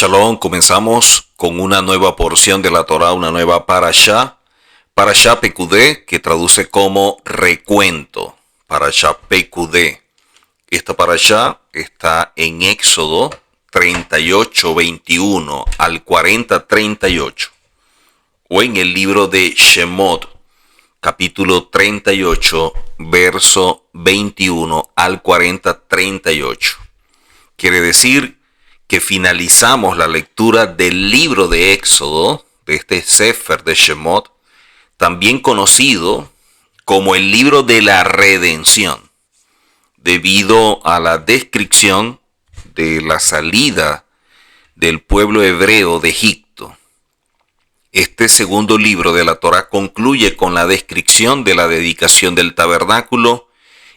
Shalom, comenzamos con una nueva porción de la Torá, una nueva parashá, parashá Pekudé, que traduce como recuento, parashá Pekudé. Esta parashá está en Éxodo 38:21 al 40:38, o en el libro de Shemot, capítulo 38, verso 21 al 40:38. Quiere decir que finalizamos la lectura del libro de Éxodo, de este Sefer de Shemot, también conocido como el libro de la redención, debido a la descripción de la salida del pueblo hebreo de Egipto. Este segundo libro de la Torá concluye con la descripción de la dedicación del tabernáculo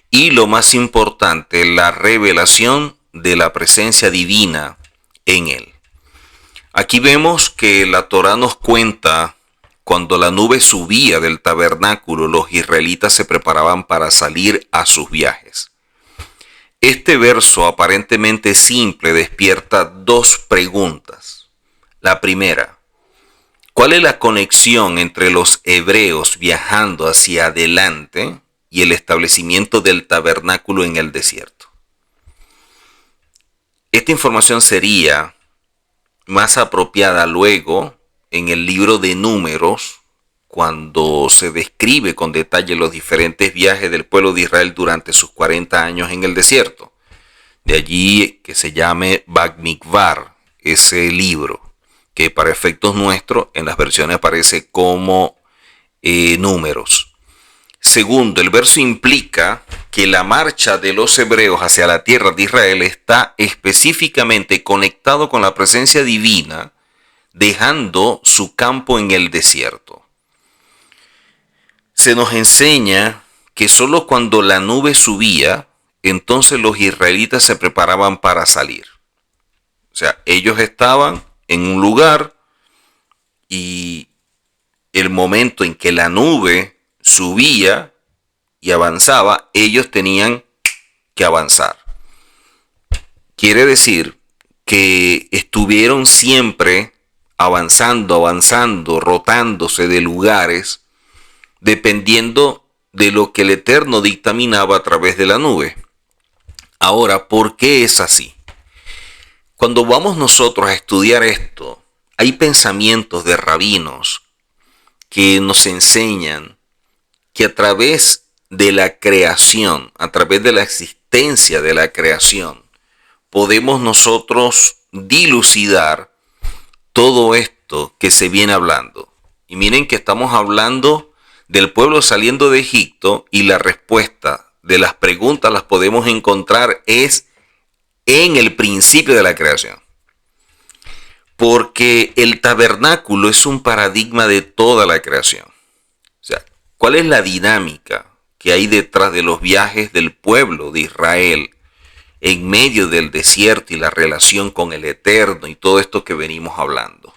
y, lo más importante, la revelación de la presencia divina en él. Aquí vemos que la Torá nos cuenta cuando la nube subía del tabernáculo, los israelitas se preparaban para salir a sus viajes. Este verso aparentemente simple despierta dos preguntas. La primera, ¿cuál es la conexión entre los hebreos viajando hacia adelante y el establecimiento del tabernáculo en el desierto? Esta información sería más apropiada luego en el libro de Números, cuando se describe con detalle los diferentes viajes del pueblo de Israel durante sus 40 años en el desierto. De allí que se llame Bamidbar, ese libro, que para efectos nuestros en las versiones aparece como Números. Segundo, el verso implica que la marcha de los hebreos hacia la tierra de Israel está específicamente conectado con la presencia divina, dejando su campo en el desierto. Se nos enseña que solo cuando la nube subía, entonces los israelitas se preparaban para salir. O sea, ellos estaban en un lugar y el momento en que la nube subía y avanzaba, ellos tenían que avanzar. Quiere decir que estuvieron siempre avanzando, rotándose de lugares, dependiendo de lo que el Eterno dictaminaba a través de la nube. Ahora, ¿por qué es así? Cuando vamos nosotros a estudiar esto, hay pensamientos de rabinos que nos enseñan que a través de la creación, a través de la existencia de la creación, podemos nosotros dilucidar todo esto que se viene hablando. Y miren que estamos hablando del pueblo saliendo de Egipto, y la respuesta de las preguntas las podemos encontrar es en el principio de la creación. Porque el tabernáculo es un paradigma de toda la creación. O sea, ¿cuál es la dinámica que hay detrás de los viajes del pueblo de Israel en medio del desierto y la relación con el Eterno y todo esto que venimos hablando?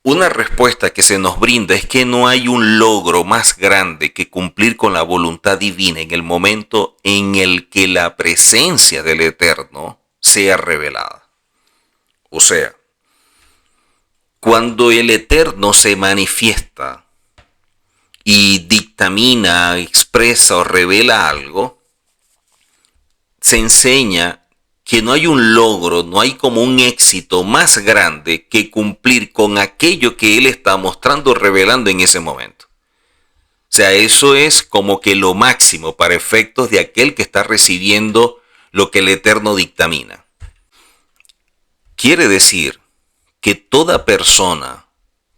Una respuesta que se nos brinda es que no hay un logro más grande que cumplir con la voluntad divina en el momento en el que la presencia del Eterno sea revelada. O sea, cuando el Eterno se manifiesta y dictamina, expresa o revela algo, se enseña que no hay un logro, no hay como un éxito más grande que cumplir con aquello que Él está mostrando, revelando en ese momento. O sea, eso es como que lo máximo para efectos de aquel que está recibiendo lo que el Eterno dictamina. Quiere decir que toda persona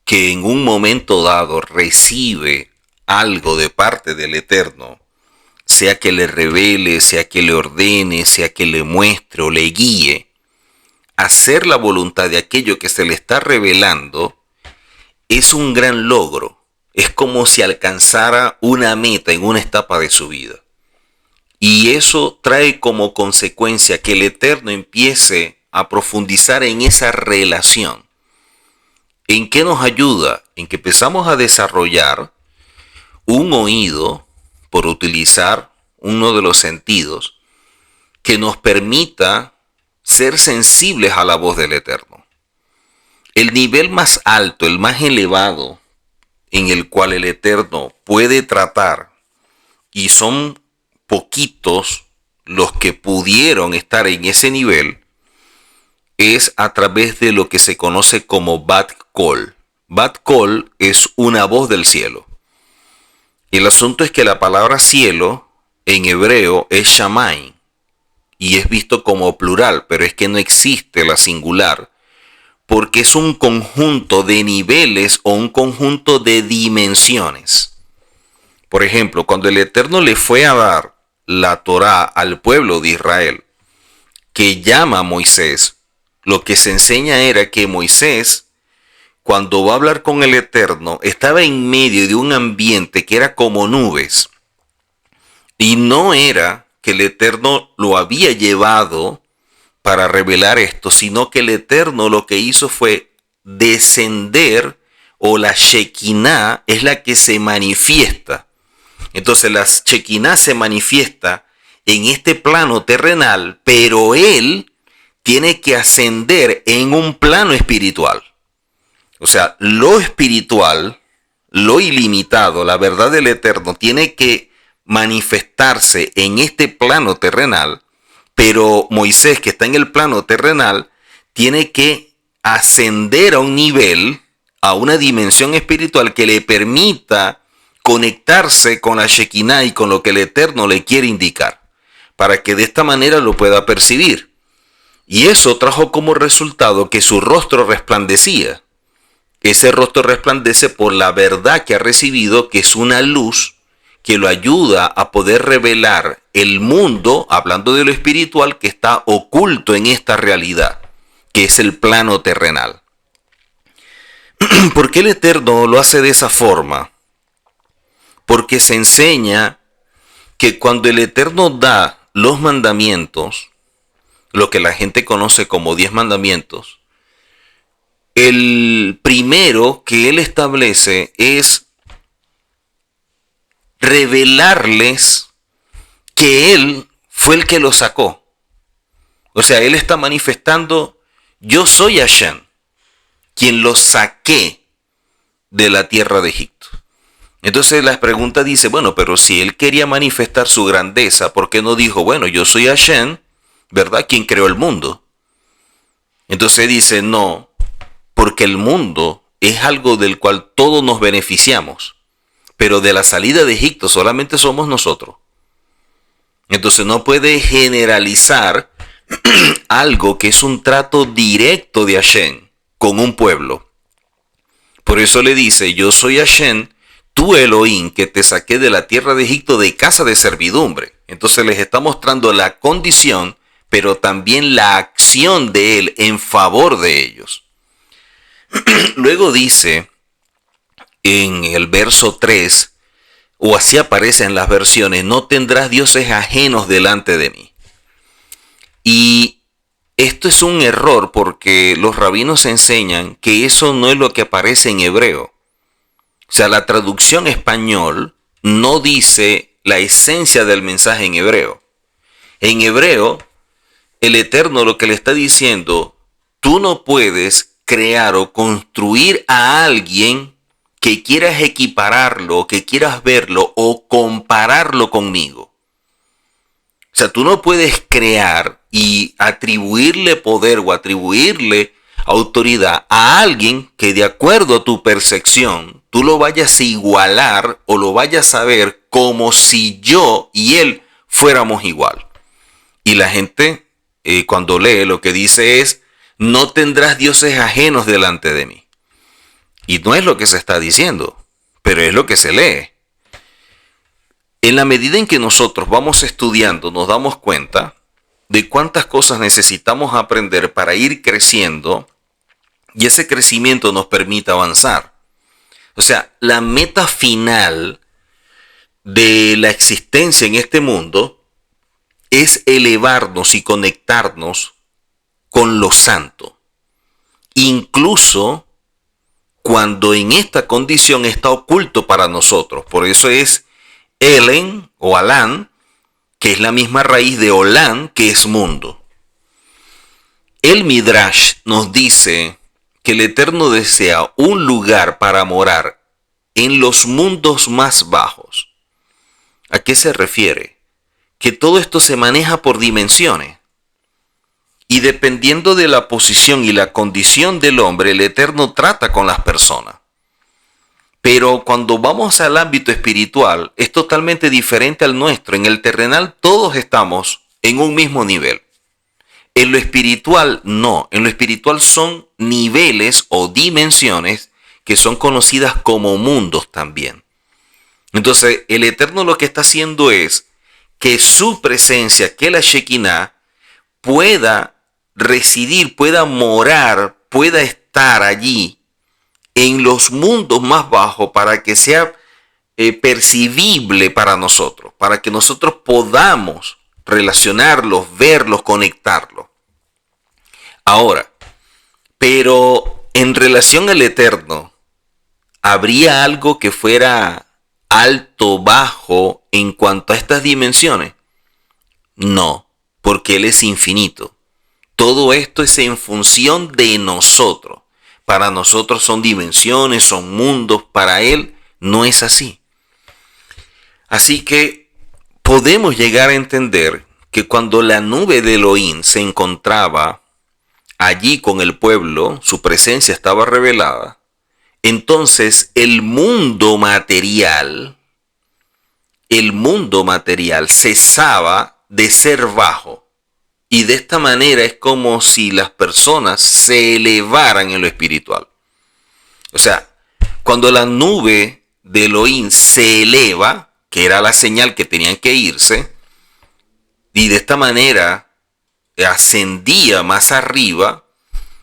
que en un momento dado recibe algo de parte del Eterno, sea que le revele, sea que le ordene, sea que le muestre o le guíe, hacer la voluntad de aquello que se le está revelando es un gran logro. Es como si alcanzara una meta en una etapa de su vida. Y eso trae como consecuencia que el Eterno empiece a profundizar en esa relación. ¿En qué nos ayuda? En que empezamos a desarrollar un oído, por utilizar uno de los sentidos, que nos permita ser sensibles a la voz del Eterno. El nivel más alto, el más elevado, en el cual el Eterno puede tratar, y son poquitos los que pudieron estar en ese nivel, es a través de lo que se conoce como Bat Kol. Bat Kol es una voz del cielo. El asunto es que la palabra cielo en hebreo es Shamayim y es visto como plural, pero es que no existe la singular, porque es un conjunto de niveles o un conjunto de dimensiones. Por ejemplo, cuando el Eterno le fue a dar la Torá al pueblo de Israel, que llama a Moisés, lo que se enseña era que Moisés, cuando va a hablar con el Eterno, estaba en medio de un ambiente que era como nubes. Y no era que el Eterno lo había llevado para revelar esto, sino que el Eterno lo que hizo fue descender, o la Shekinah es la que se manifiesta. Entonces la Shekinah se manifiesta en este plano terrenal, pero él tiene que ascender en un plano espiritual. O sea, lo espiritual, lo ilimitado, la verdad del Eterno, tiene que manifestarse en este plano terrenal, pero Moisés, que está en el plano terrenal, tiene que ascender a un nivel, a una dimensión espiritual que le permita conectarse con la Shekinah y con lo que el Eterno le quiere indicar, para que de esta manera lo pueda percibir. Y eso trajo como resultado que su rostro resplandecía. Ese rostro resplandece por la verdad que ha recibido, que es una luz que lo ayuda a poder revelar el mundo, hablando de lo espiritual, que está oculto en esta realidad, que es el plano terrenal. ¿Por qué el Eterno lo hace de esa forma? Porque se enseña que cuando el Eterno da los mandamientos, lo que la gente conoce como 10 mandamientos, el primero que él establece es revelarles que él fue el que los sacó. O sea, él está manifestando: yo soy Hashem, quien los saqué de la tierra de Egipto. Entonces la pregunta dice, bueno, pero si él quería manifestar su grandeza, ¿por qué no dijo, bueno, yo soy Hashem, ¿verdad?, quien creó el mundo? Entonces dice, no, porque el mundo es algo del cual todos nos beneficiamos, pero de la salida de Egipto solamente somos nosotros. Entonces no puede generalizar algo que es un trato directo de Hashem con un pueblo. Por eso le dice, yo soy Hashem, tú Elohim, que te saqué de la tierra de Egipto de casa de servidumbre. Entonces les está mostrando la condición, pero también la acción de él en favor de ellos. Luego dice en el verso 3, o así aparece en las versiones, no tendrás dioses ajenos delante de mí. Y esto es un error porque los rabinos enseñan que eso no es lo que aparece en hebreo. O sea, la traducción español no dice la esencia del mensaje en hebreo. En hebreo, el Eterno lo que le está diciendo, tú no puedes crear o construir a alguien que quieras equipararlo, que quieras verlo o compararlo conmigo. O sea, tú no puedes crear y atribuirle poder o atribuirle autoridad a alguien que de acuerdo a tu percepción, tú lo vayas a igualar o lo vayas a ver como si yo y él fuéramos igual. Y la gente cuando lee lo que dice es, no tendrás dioses ajenos delante de mí. Y no es lo que se está diciendo, pero es lo que se lee. En la medida en que nosotros vamos estudiando, nos damos cuenta de cuántas cosas necesitamos aprender para ir creciendo y ese crecimiento nos permite avanzar. O sea, la meta final de la existencia en este mundo es elevarnos y conectarnos con lo santo. Incluso cuando en esta condición está oculto para nosotros. Por eso es Elen o Alán, que es la misma raíz de Olán, que es mundo. El Midrash nos dice que el Eterno desea un lugar para morar en los mundos más bajos. ¿A qué se refiere? Que todo esto se maneja por dimensiones. Y dependiendo de la posición y la condición del hombre, el Eterno trata con las personas. Pero cuando vamos al ámbito espiritual, es totalmente diferente al nuestro. En el terrenal todos estamos en un mismo nivel. En lo espiritual no. En lo espiritual son niveles o dimensiones que son conocidas como mundos también. Entonces el Eterno lo que está haciendo es que su presencia, que la Shekinah, pueda residir, pueda morar, pueda estar allí en los mundos más bajos para que sea percibible para nosotros, para que nosotros podamos relacionarlos, verlos, conectarlos. Ahora, pero en relación al Eterno, ¿habría algo que fuera alto, bajo en cuanto a estas dimensiones? No, porque Él es infinito. Todo esto es en función de nosotros. Para nosotros son dimensiones, son mundos. Para Él no es así. Así que podemos llegar a entender que cuando la nube de Elohim se encontraba allí con el pueblo, su presencia estaba revelada, entonces el mundo material cesaba de ser bajo. Y de esta manera es como si las personas se elevaran en lo espiritual. O sea, cuando la nube de Elohim se eleva, que era la señal que tenían que irse, y de esta manera ascendía más arriba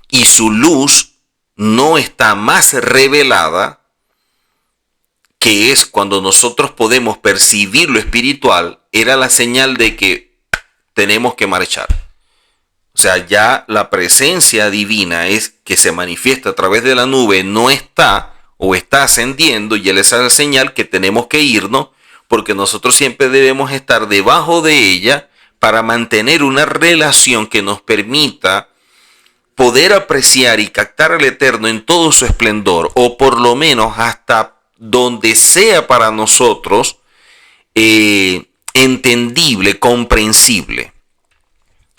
y su luz no está más revelada, que es cuando nosotros podemos percibir lo espiritual, era la señal de que tenemos que marchar. O sea, ya la presencia divina es que se manifiesta a través de la nube, no está o está ascendiendo, y él es la señal que tenemos que irnos, porque nosotros siempre debemos estar debajo de ella para mantener una relación que nos permita poder apreciar y captar al Eterno en todo su esplendor, o por lo menos hasta donde sea para nosotros entendible, comprensible.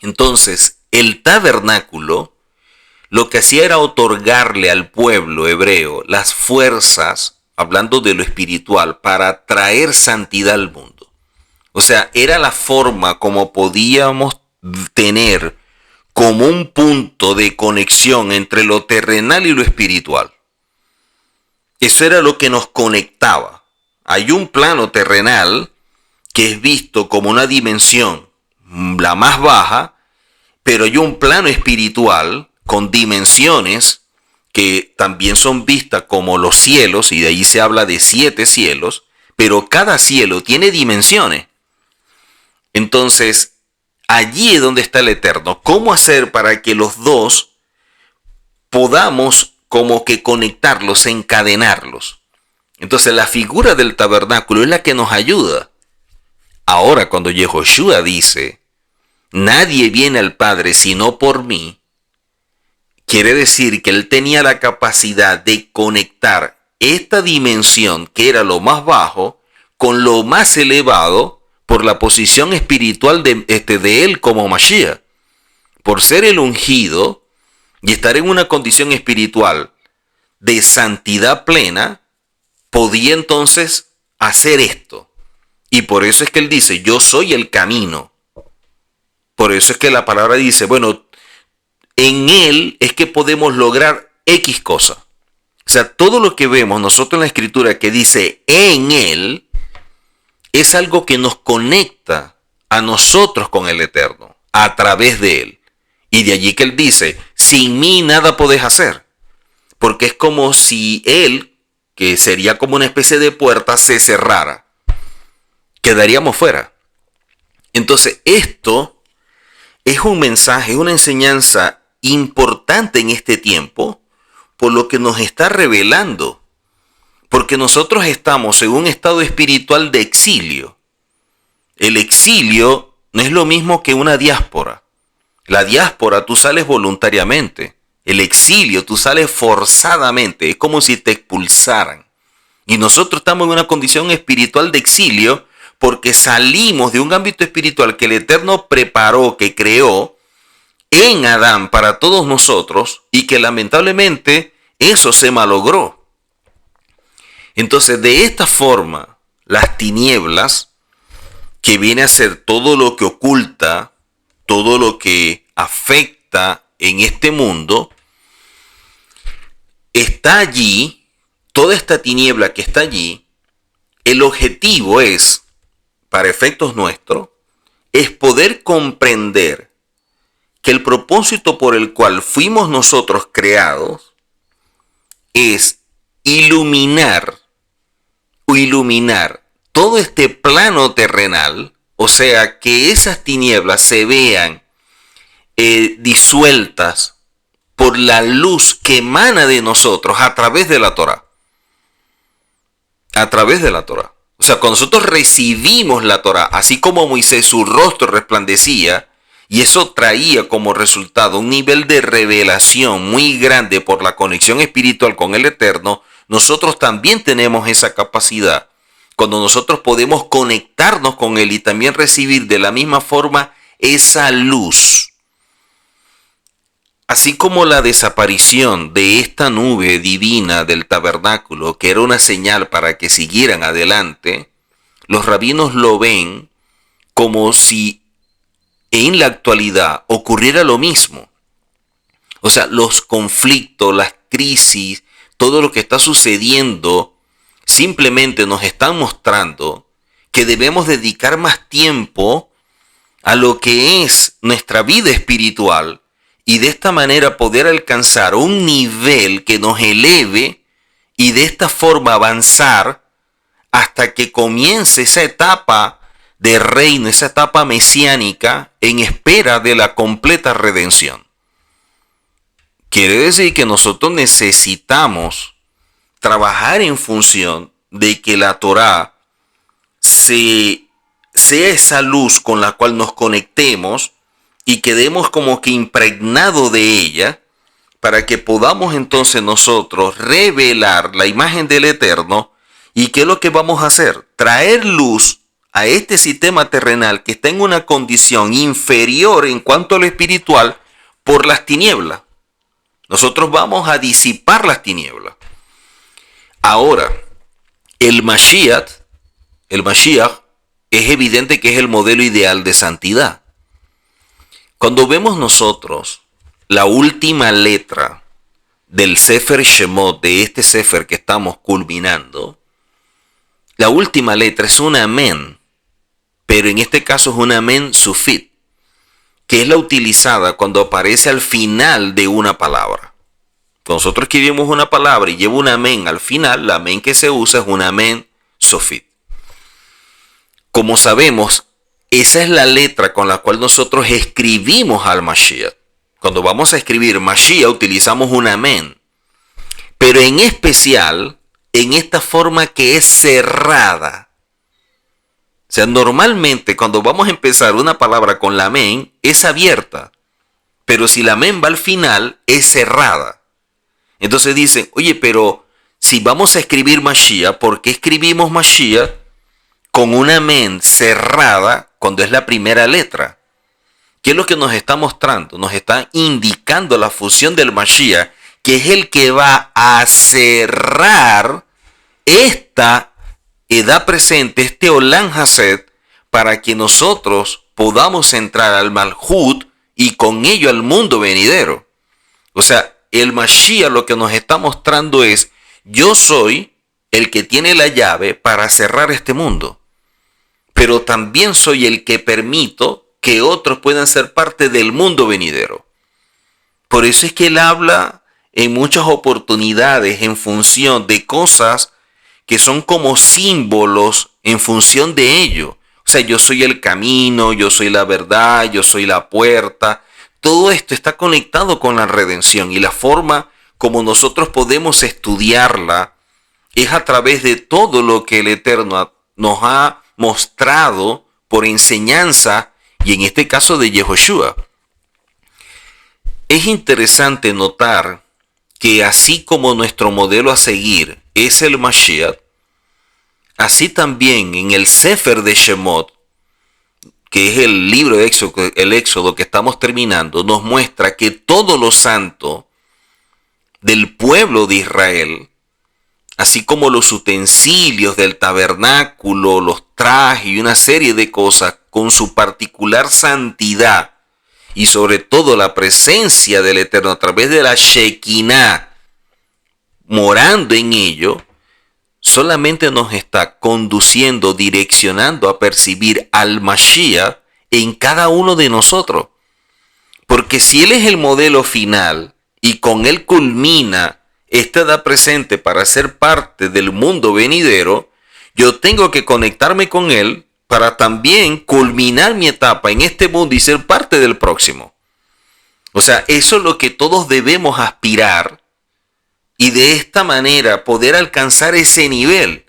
Entonces, el tabernáculo lo que hacía era otorgarle al pueblo hebreo las fuerzas, hablando de lo espiritual, para traer santidad al mundo. O sea, era la forma como podíamos tener como un punto de conexión entre lo terrenal y lo espiritual. Eso era lo que nos conectaba. Hay un plano terrenal que es visto como una dimensión, la más baja, pero hay un plano espiritual con dimensiones que también son vistas como los cielos, y de ahí se habla de 7 cielos, pero cada cielo tiene dimensiones. Entonces, allí es donde está el Eterno. ¿Cómo hacer para que los dos podamos como que conectarlos, encadenarlos? Entonces, la figura del tabernáculo es la que nos ayuda. Ahora, cuando Yehoshua dice, nadie viene al Padre sino por mí, quiere decir que él tenía la capacidad de conectar esta dimensión, que era lo más bajo, con lo más elevado, por la posición espiritual de él como Mashiach. Por ser el ungido y estar en una condición espiritual de santidad plena, podía entonces hacer esto. Y por eso es que él dice, yo soy el camino. Por eso es que la palabra dice, bueno, en él es que podemos lograr X cosa. O sea, todo lo que vemos nosotros en la escritura que dice en él, es algo que nos conecta a nosotros con el Eterno, a través de él. Y de allí que él dice, sin mí nada podés hacer. Porque es como si él, que sería como una especie de puerta, se cerrara. Quedaríamos fuera. Entonces esto es un mensaje, una enseñanza importante en este tiempo, por lo que nos está revelando. Porque nosotros estamos en un estado espiritual de exilio. El exilio no es lo mismo que una diáspora. La diáspora, tú sales voluntariamente. El exilio, tú sales forzadamente. Es como si te expulsaran. Y nosotros estamos en una condición espiritual de exilio porque salimos de un ámbito espiritual que el Eterno preparó, que creó en Adán para todos nosotros y que lamentablemente eso se malogró. Entonces, de esta forma, las tinieblas, que viene a ser todo lo que oculta, todo lo que afecta en este mundo, está allí, toda esta tiniebla que está allí, el objetivo es, para efectos nuestros, es poder comprender que el propósito por el cual fuimos nosotros creados es iluminar todo este plano terrenal, o sea, que esas tinieblas se vean disueltas por la luz que emana de nosotros a través de la Torá. A través de la Torá. O sea, cuando nosotros recibimos la Torá, así como Moisés, su rostro resplandecía, y eso traía como resultado un nivel de revelación muy grande por la conexión espiritual con el Eterno, nosotros también tenemos esa capacidad. Cuando nosotros podemos conectarnos con Él y también recibir de la misma forma esa luz. Así como la desaparición de esta nube divina del tabernáculo, que era una señal para que siguieran adelante, los rabinos lo ven como si en la actualidad ocurriera lo mismo. O sea, los conflictos, las crisis, todo lo que está sucediendo, simplemente nos están mostrando que debemos dedicar más tiempo a lo que es nuestra vida espiritual y de esta manera poder alcanzar un nivel que nos eleve y de esta forma avanzar hasta que comience esa etapa de reino, esa etapa mesiánica en espera de la completa redención. Quiere decir que nosotros necesitamos trabajar en función de que la Torá sea esa luz con la cual nos conectemos y quedemos como que impregnados de ella para que podamos entonces nosotros revelar la imagen del Eterno. ¿Y qué es lo que vamos a hacer? Traer luz a este sistema terrenal que está en una condición inferior en cuanto a lo espiritual por las tinieblas. Nosotros vamos a disipar las tinieblas. Ahora, el Mashiach es evidente que es el modelo ideal de santidad. Cuando vemos nosotros la última letra del Sefer Shemot, de este Sefer que estamos culminando, la última letra es un amén, pero en este caso es un amén sufit, que es la utilizada cuando aparece al final de una palabra. Cuando nosotros escribimos una palabra y lleva un amén al final, la amén que se usa es un amén sufit. Como sabemos, esa es la letra con la cual nosotros escribimos al Mashiach. Cuando vamos a escribir Mashiach utilizamos un amén. Pero en especial, en esta forma que es cerrada. O sea, normalmente cuando vamos a empezar una palabra con la amén, es abierta. Pero si la amén va al final, es cerrada. Entonces dicen, oye, pero si vamos a escribir Mashiach, ¿por qué escribimos Mashiach con una amén cerrada cuando es la primera letra? ¿Qué es lo que nos está mostrando? Nos está indicando la fusión del Mashiach, que es el que va a cerrar esta edad presente, este Olam Hased, para que nosotros podamos entrar al Malhut y con ello al mundo venidero. O sea, el Mashiach lo que nos está mostrando es, yo soy el que tiene la llave para cerrar este mundo, pero también soy el que permito que otros puedan ser parte del mundo venidero. Por eso es que él habla en muchas oportunidades en función de cosas que son como símbolos en función de ello. O sea, yo soy el camino, yo soy la verdad, yo soy la puerta. Todo esto está conectado con la redención y la forma como nosotros podemos estudiarla es a través de todo lo que el Eterno nos ha mostrado por enseñanza y en este caso de Yehoshua. Es interesante notar que así como nuestro modelo a seguir es el Mashiach, así también en el Sefer de Shemot, que es el libro de Éxodo que estamos terminando, nos muestra que todo lo santo del pueblo de Israel, así como los utensilios del tabernáculo, los trajes y una serie de cosas con su particular santidad y sobre todo la presencia del Eterno a través de la Shekinah morando en ello, solamente nos está conduciendo, direccionando a percibir al Mashiach en cada uno de nosotros. Porque si Él es el modelo final y con Él culmina esta edad presente para ser parte del mundo venidero, yo tengo que conectarme con Él para también culminar mi etapa en este mundo y ser parte del próximo. O sea, eso es lo que todos debemos aspirar y de esta manera poder alcanzar ese nivel.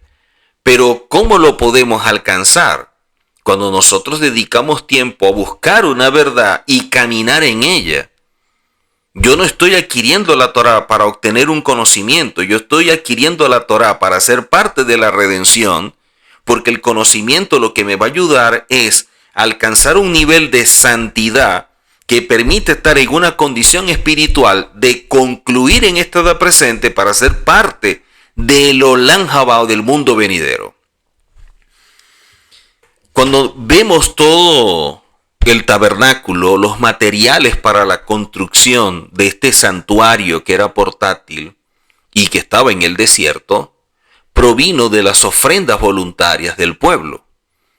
Pero ¿cómo lo podemos alcanzar? Cuando nosotros dedicamos tiempo a buscar una verdad y caminar en ella. Yo no estoy adquiriendo la Torá para obtener un conocimiento, yo estoy adquiriendo la Torá para ser parte de la redención, porque el conocimiento lo que me va a ayudar es alcanzar un nivel de santidad que permite estar en una condición espiritual de concluir en esta edad presente para ser parte del Olam Haba, del mundo venidero. Cuando vemos todo el tabernáculo, los materiales para la construcción de este santuario que era portátil y que estaba en el desierto, provino de las ofrendas voluntarias del pueblo.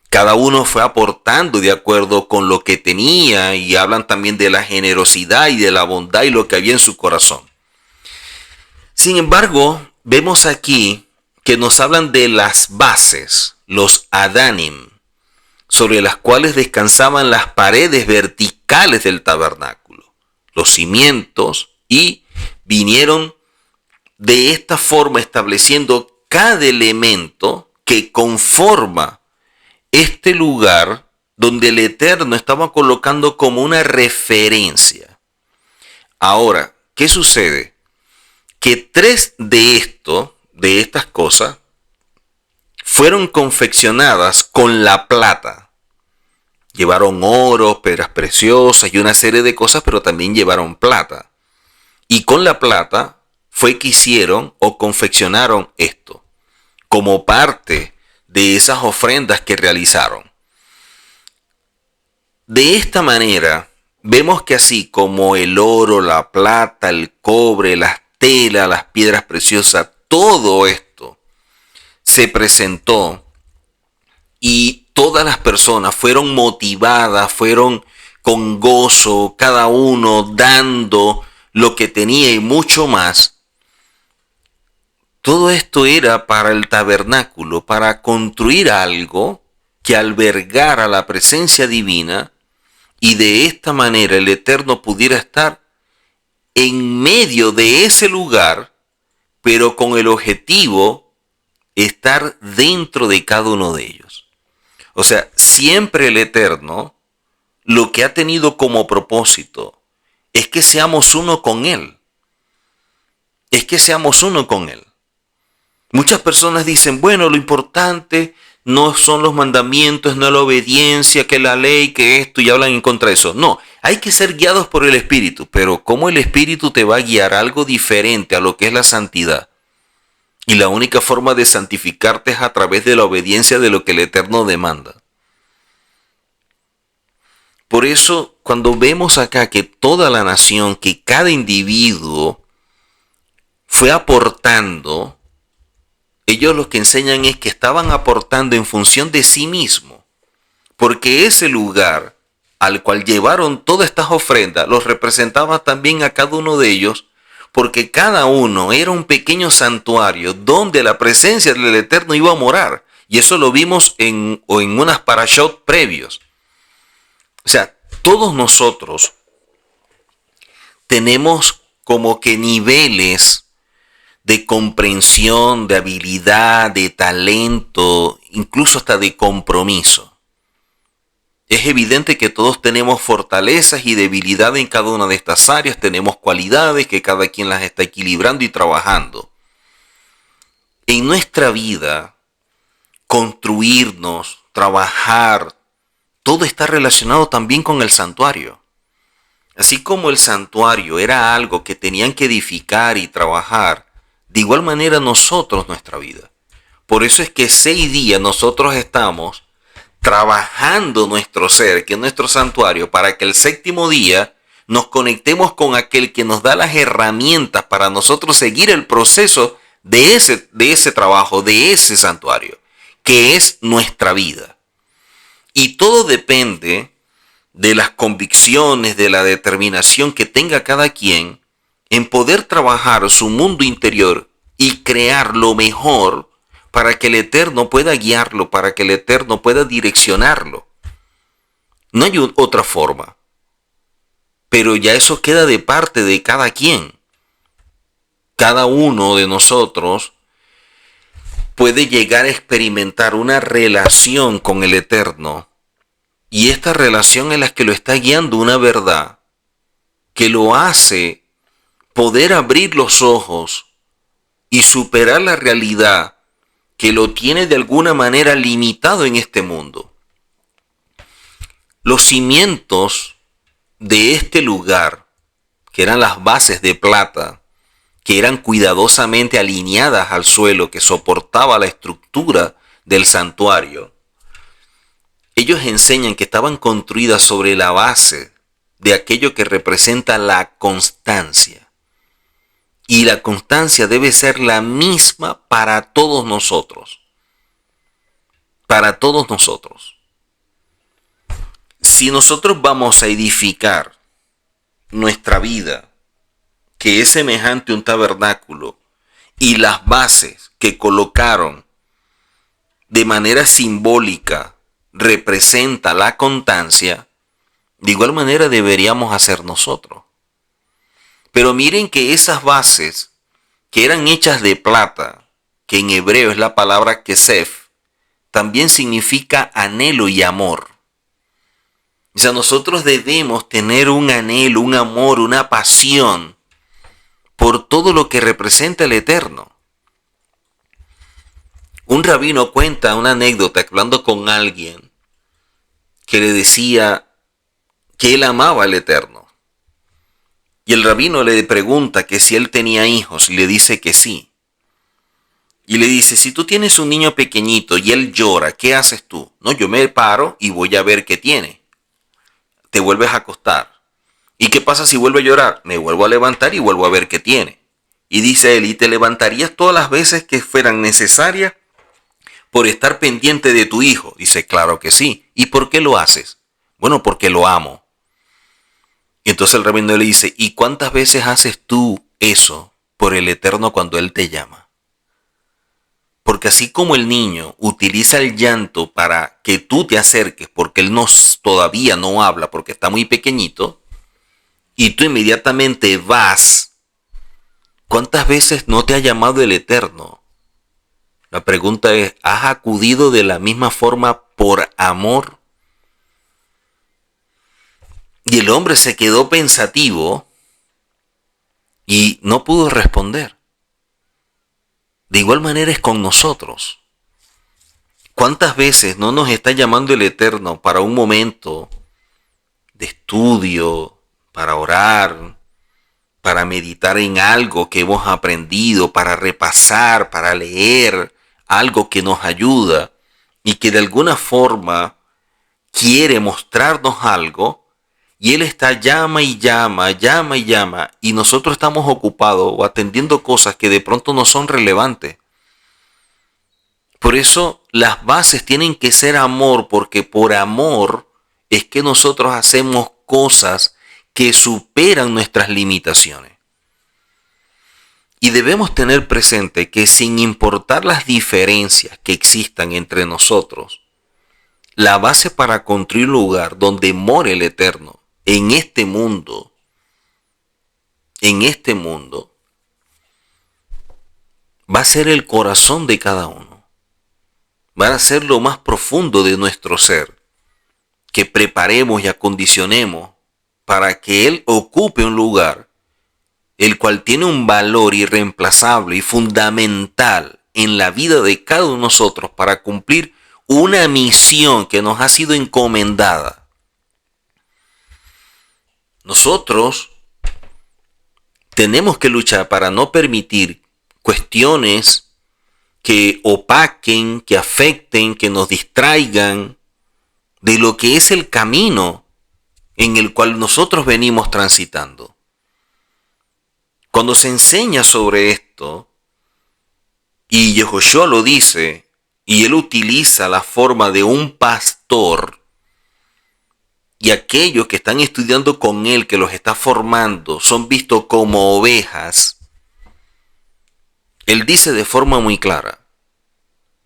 Cada uno fue aportando de acuerdo con lo que tenía y hablan también de la generosidad y de la bondad y lo que había en su corazón. Sin embargo, vemos aquí que nos hablan de las bases, los Adanim, sobre las cuales descansaban las paredes verticales del tabernáculo, los cimientos, y vinieron de esta forma estableciendo cada elemento que conforma este lugar donde el Eterno estaba colocando como una referencia. Ahora, ¿qué sucede? Que tres de estas cosas, fueron confeccionadas con la plata. Llevaron oro, piedras preciosas y una serie de cosas, pero también llevaron plata. Y con la plata fue que hicieron o confeccionaron esto, como parte de esas ofrendas que realizaron. De esta manera, vemos que así como el oro, la plata, el cobre, las telas, las piedras preciosas, todo esto se presentó y todas las personas fueron motivadas, fueron con gozo, cada uno dando lo que tenía y mucho más. Todo esto era para el tabernáculo, para construir algo que albergara la presencia divina y de esta manera el Eterno pudiera estar en medio de ese lugar, pero con el objetivo de estar dentro de cada uno de ellos. O sea, siempre el Eterno lo que ha tenido como propósito es que seamos uno con Él. Es que seamos uno con Él. Muchas personas dicen, bueno, lo importante no son los mandamientos, no la obediencia, que la ley, que esto, y hablan en contra de eso. No, hay que ser guiados por el Espíritu, pero ¿cómo el Espíritu te va a guiar a algo diferente a lo que es la santidad? Y la única forma de santificarte es a través de la obediencia de lo que el Eterno demanda. Por eso, cuando vemos acá que toda la nación, que cada individuo fue aportando, ellos lo que enseñan es que estaban aportando en función de sí mismo, porque ese lugar al cual llevaron todas estas ofrendas los representaba también a cada uno de ellos, porque cada uno era un pequeño santuario donde la presencia del Eterno iba a morar. Y eso lo vimos en unas parashot previos. O sea, todos nosotros tenemos como que niveles de comprensión, de habilidad, de talento, incluso hasta de compromiso. Es evidente que todos tenemos fortalezas y debilidades en cada una de estas áreas, tenemos cualidades que cada quien las está equilibrando y trabajando. En nuestra vida, construirnos, trabajar, todo está relacionado también con el santuario. Así como el santuario era algo que tenían que edificar y trabajar, de igual manera nosotros nuestra vida. Por eso es que 6 días nosotros estamos trabajando nuestro ser, que es nuestro santuario, para que el 7º día nos conectemos con aquel que nos da las herramientas para nosotros seguir el proceso de ese trabajo, de ese santuario, que es nuestra vida. Y todo depende de las convicciones, de la determinación que tenga cada quien en poder trabajar su mundo interior y crear lo mejor para que el Eterno pueda guiarlo, para que el Eterno pueda direccionarlo. No hay otra forma. Pero ya eso queda de parte de cada quien. Cada uno de nosotros puede llegar a experimentar una relación con el Eterno. Y esta relación es la que lo está guiando una verdad que lo hace poder abrir los ojos y superar la realidad que lo tiene de alguna manera limitado en este mundo. Los cimientos de este lugar, que eran las bases de plata, que eran cuidadosamente alineadas al suelo que soportaba la estructura del santuario, ellos enseñan que estaban construidas sobre la base de aquello que representa la constancia. Y la constancia debe ser la misma para todos nosotros. Para todos nosotros. Si nosotros vamos a edificar nuestra vida, que es semejante a un tabernáculo, y las bases que colocaron de manera simbólica representa la constancia, de igual manera deberíamos hacer nosotros. Pero miren que esas bases que eran hechas de plata, que en hebreo es la palabra kesef, también significa anhelo y amor. O sea, nosotros debemos tener un anhelo, un amor, una pasión por todo lo que representa el Eterno. Un rabino cuenta una anécdota hablando con alguien que le decía que él amaba al Eterno. Y el rabino le pregunta que si él tenía hijos y le dice que sí. Y le dice, si tú tienes un niño pequeñito y él llora, ¿qué haces tú? No, yo me paro y voy a ver qué tiene. Te vuelves a acostar. ¿Y qué pasa si vuelve a llorar? Me vuelvo a levantar y vuelvo a ver qué tiene. Y dice él, ¿y te levantarías todas las veces que fueran necesarias por estar pendiente de tu hijo? Dice, claro que sí. ¿Y por qué lo haces? Bueno, porque lo amo. Y entonces el rabino le dice, ¿y cuántas veces haces tú eso por el Eterno cuando Él te llama? Porque así como el niño utiliza el llanto para que tú te acerques, porque él todavía no habla, porque está muy pequeñito, y tú inmediatamente vas, ¿cuántas veces no te ha llamado el Eterno? La pregunta es, ¿has acudido de la misma forma por amor? Y el hombre se quedó pensativo y no pudo responder. De igual manera es con nosotros. ¿Cuántas veces no nos está llamando el Eterno para un momento de estudio, para orar, para meditar en algo que hemos aprendido, para repasar, para leer algo que nos ayuda y que de alguna forma quiere mostrarnos algo? Y Él está llama y llama, llama y llama, y nosotros estamos ocupados o atendiendo cosas que de pronto no son relevantes. Por eso las bases tienen que ser amor, porque por amor es que nosotros hacemos cosas que superan nuestras limitaciones. Y debemos tener presente que sin importar las diferencias que existan entre nosotros, la base para construir un lugar donde more el Eterno, en este mundo, va a ser el corazón de cada uno. Va a ser lo más profundo de nuestro ser. que preparemos y acondicionemos para que Él ocupe un lugar el cual tiene un valor irreemplazable y fundamental en la vida de cada uno de nosotros para cumplir una misión que nos ha sido encomendada. Nosotros tenemos que luchar para no permitir cuestiones que opaquen, que afecten, que nos distraigan de lo que es el camino en el cual nosotros venimos transitando. Cuando se enseña sobre esto, y Yehoshua lo dice, y él utiliza la forma de un pastor, y aquellos que están estudiando con él, que los está formando, son vistos como ovejas, él dice de forma muy clara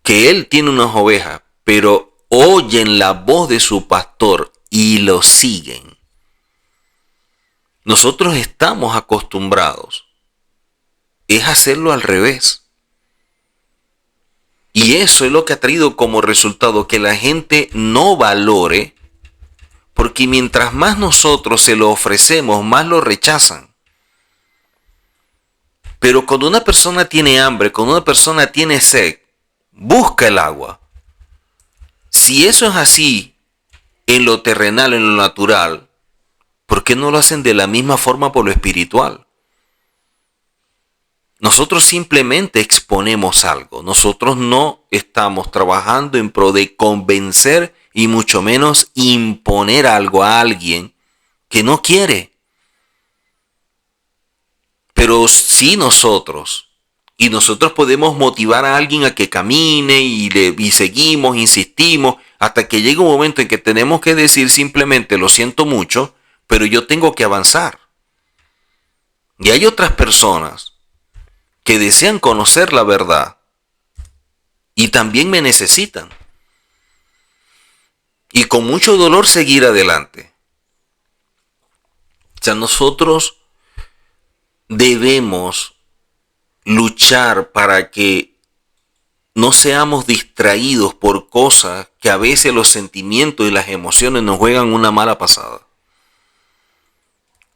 que él tiene unas ovejas, pero oyen la voz de su pastor y lo siguen. Nosotros estamos acostumbrados es hacerlo al revés. Y eso es lo que ha traído como resultado que la gente no valore, porque mientras más nosotros se lo ofrecemos, más lo rechazan. Pero cuando una persona tiene hambre, cuando una persona tiene sed, busca el agua. Si eso es así en lo terrenal, en lo natural, ¿por qué no lo hacen de la misma forma por lo espiritual? Nosotros simplemente exponemos algo. Nosotros no estamos trabajando en pro de convencer y mucho menos imponer algo a alguien que no quiere. Pero sí nosotros podemos motivar a alguien a que camine y seguimos, insistimos, hasta que llegue un momento en que tenemos que decir simplemente lo siento mucho, pero yo tengo que avanzar. Y hay otras personas que desean conocer la verdad y también me necesitan. Y con mucho dolor seguir adelante. O sea, nosotros debemos luchar para que no seamos distraídos por cosas que a veces los sentimientos y las emociones nos juegan una mala pasada.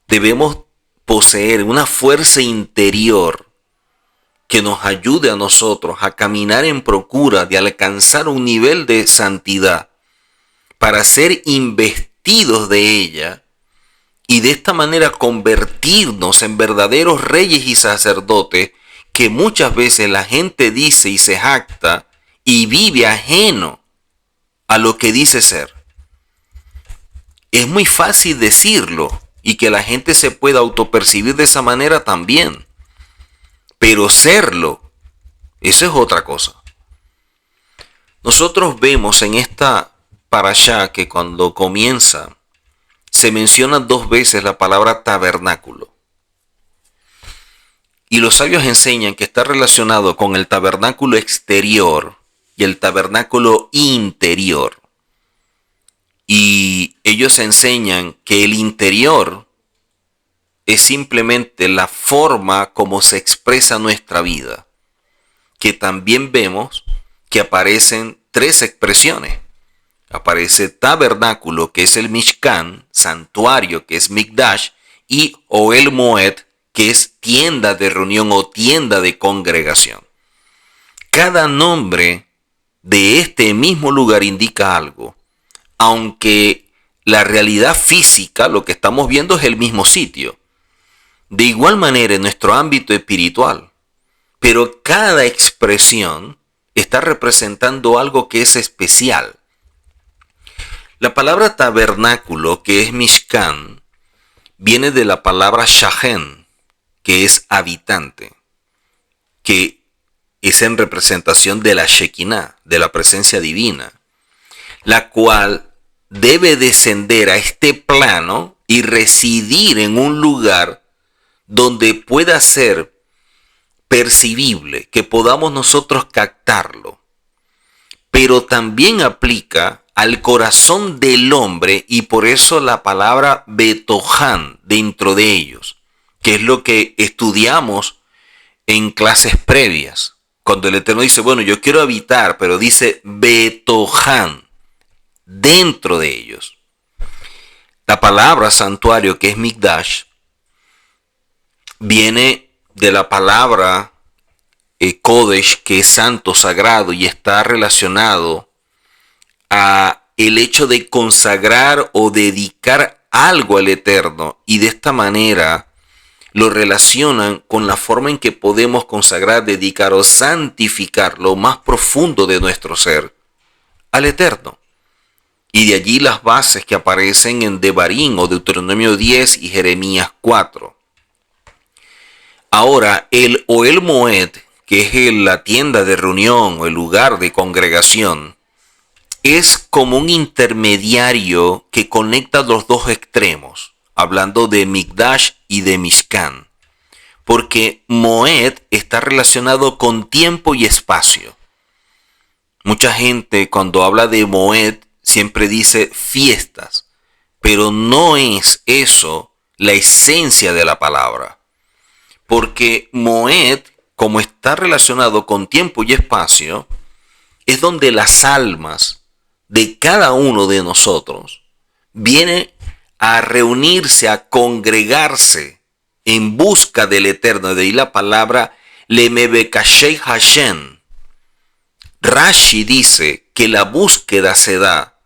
Debemos poseer una fuerza interior que nos ayude a nosotros a caminar en procura de alcanzar un nivel de santidad para ser investidos de ella y de esta manera convertirnos en verdaderos reyes y sacerdotes que muchas veces la gente dice y se jacta y vive ajeno a lo que dice ser. Es muy fácil decirlo y que la gente se pueda autopercibir de esa manera también. Pero serlo, eso es otra cosa. Nosotros vemos en esta parashá que cuando comienza se menciona 2 veces la palabra tabernáculo. Y los sabios enseñan que está relacionado con el tabernáculo exterior y el tabernáculo interior. Y ellos enseñan que el interior es simplemente la forma como se expresa nuestra vida. Que también vemos que aparecen 3 expresiones. Aparece tabernáculo, que es el Mishkan, santuario, que es Mikdash, y Ohel Moed, que es tienda de reunión o tienda de congregación. Cada nombre de este mismo lugar indica algo, aunque la realidad física, lo que estamos viendo es el mismo sitio. De igual manera en nuestro ámbito espiritual, pero cada expresión está representando algo que es especial. La palabra tabernáculo, que es Mishkan, viene de la palabra shahen, que es habitante, que es en representación de la Shekinah, de la presencia divina, la cual debe descender a este plano y residir en un lugar donde pueda ser percibible, que podamos nosotros captarlo, pero también aplica al corazón del hombre y por eso la palabra Betohan dentro de ellos, que es lo que estudiamos en clases previas. Cuando el Eterno dice, bueno, yo quiero habitar, pero dice Betohan, dentro de ellos. La palabra santuario, que es Mikdash, viene de la palabra Kodesh, que es santo, sagrado, y está relacionado a el hecho de consagrar o dedicar algo al Eterno, y de esta manera lo relacionan con la forma en que podemos consagrar, dedicar o santificar lo más profundo de nuestro ser al Eterno. Y de allí las bases que aparecen en Devarim o Deuteronomio 10 y Jeremías 4. Ahora, el Ohel Moed, que es la tienda de reunión o el lugar de congregación, es como un intermediario que conecta los dos extremos, hablando de Mikdash y de Mishkan, porque Moed está relacionado con tiempo y espacio. Mucha gente cuando habla de Moed siempre dice fiestas, pero no es eso la esencia de la palabra, porque Moed, como está relacionado con tiempo y espacio, es donde las almas de cada uno de nosotros viene a reunirse, a congregarse en busca del Eterno. De ahí la palabra Lemebekashei Hashem. Rashi dice que la búsqueda se da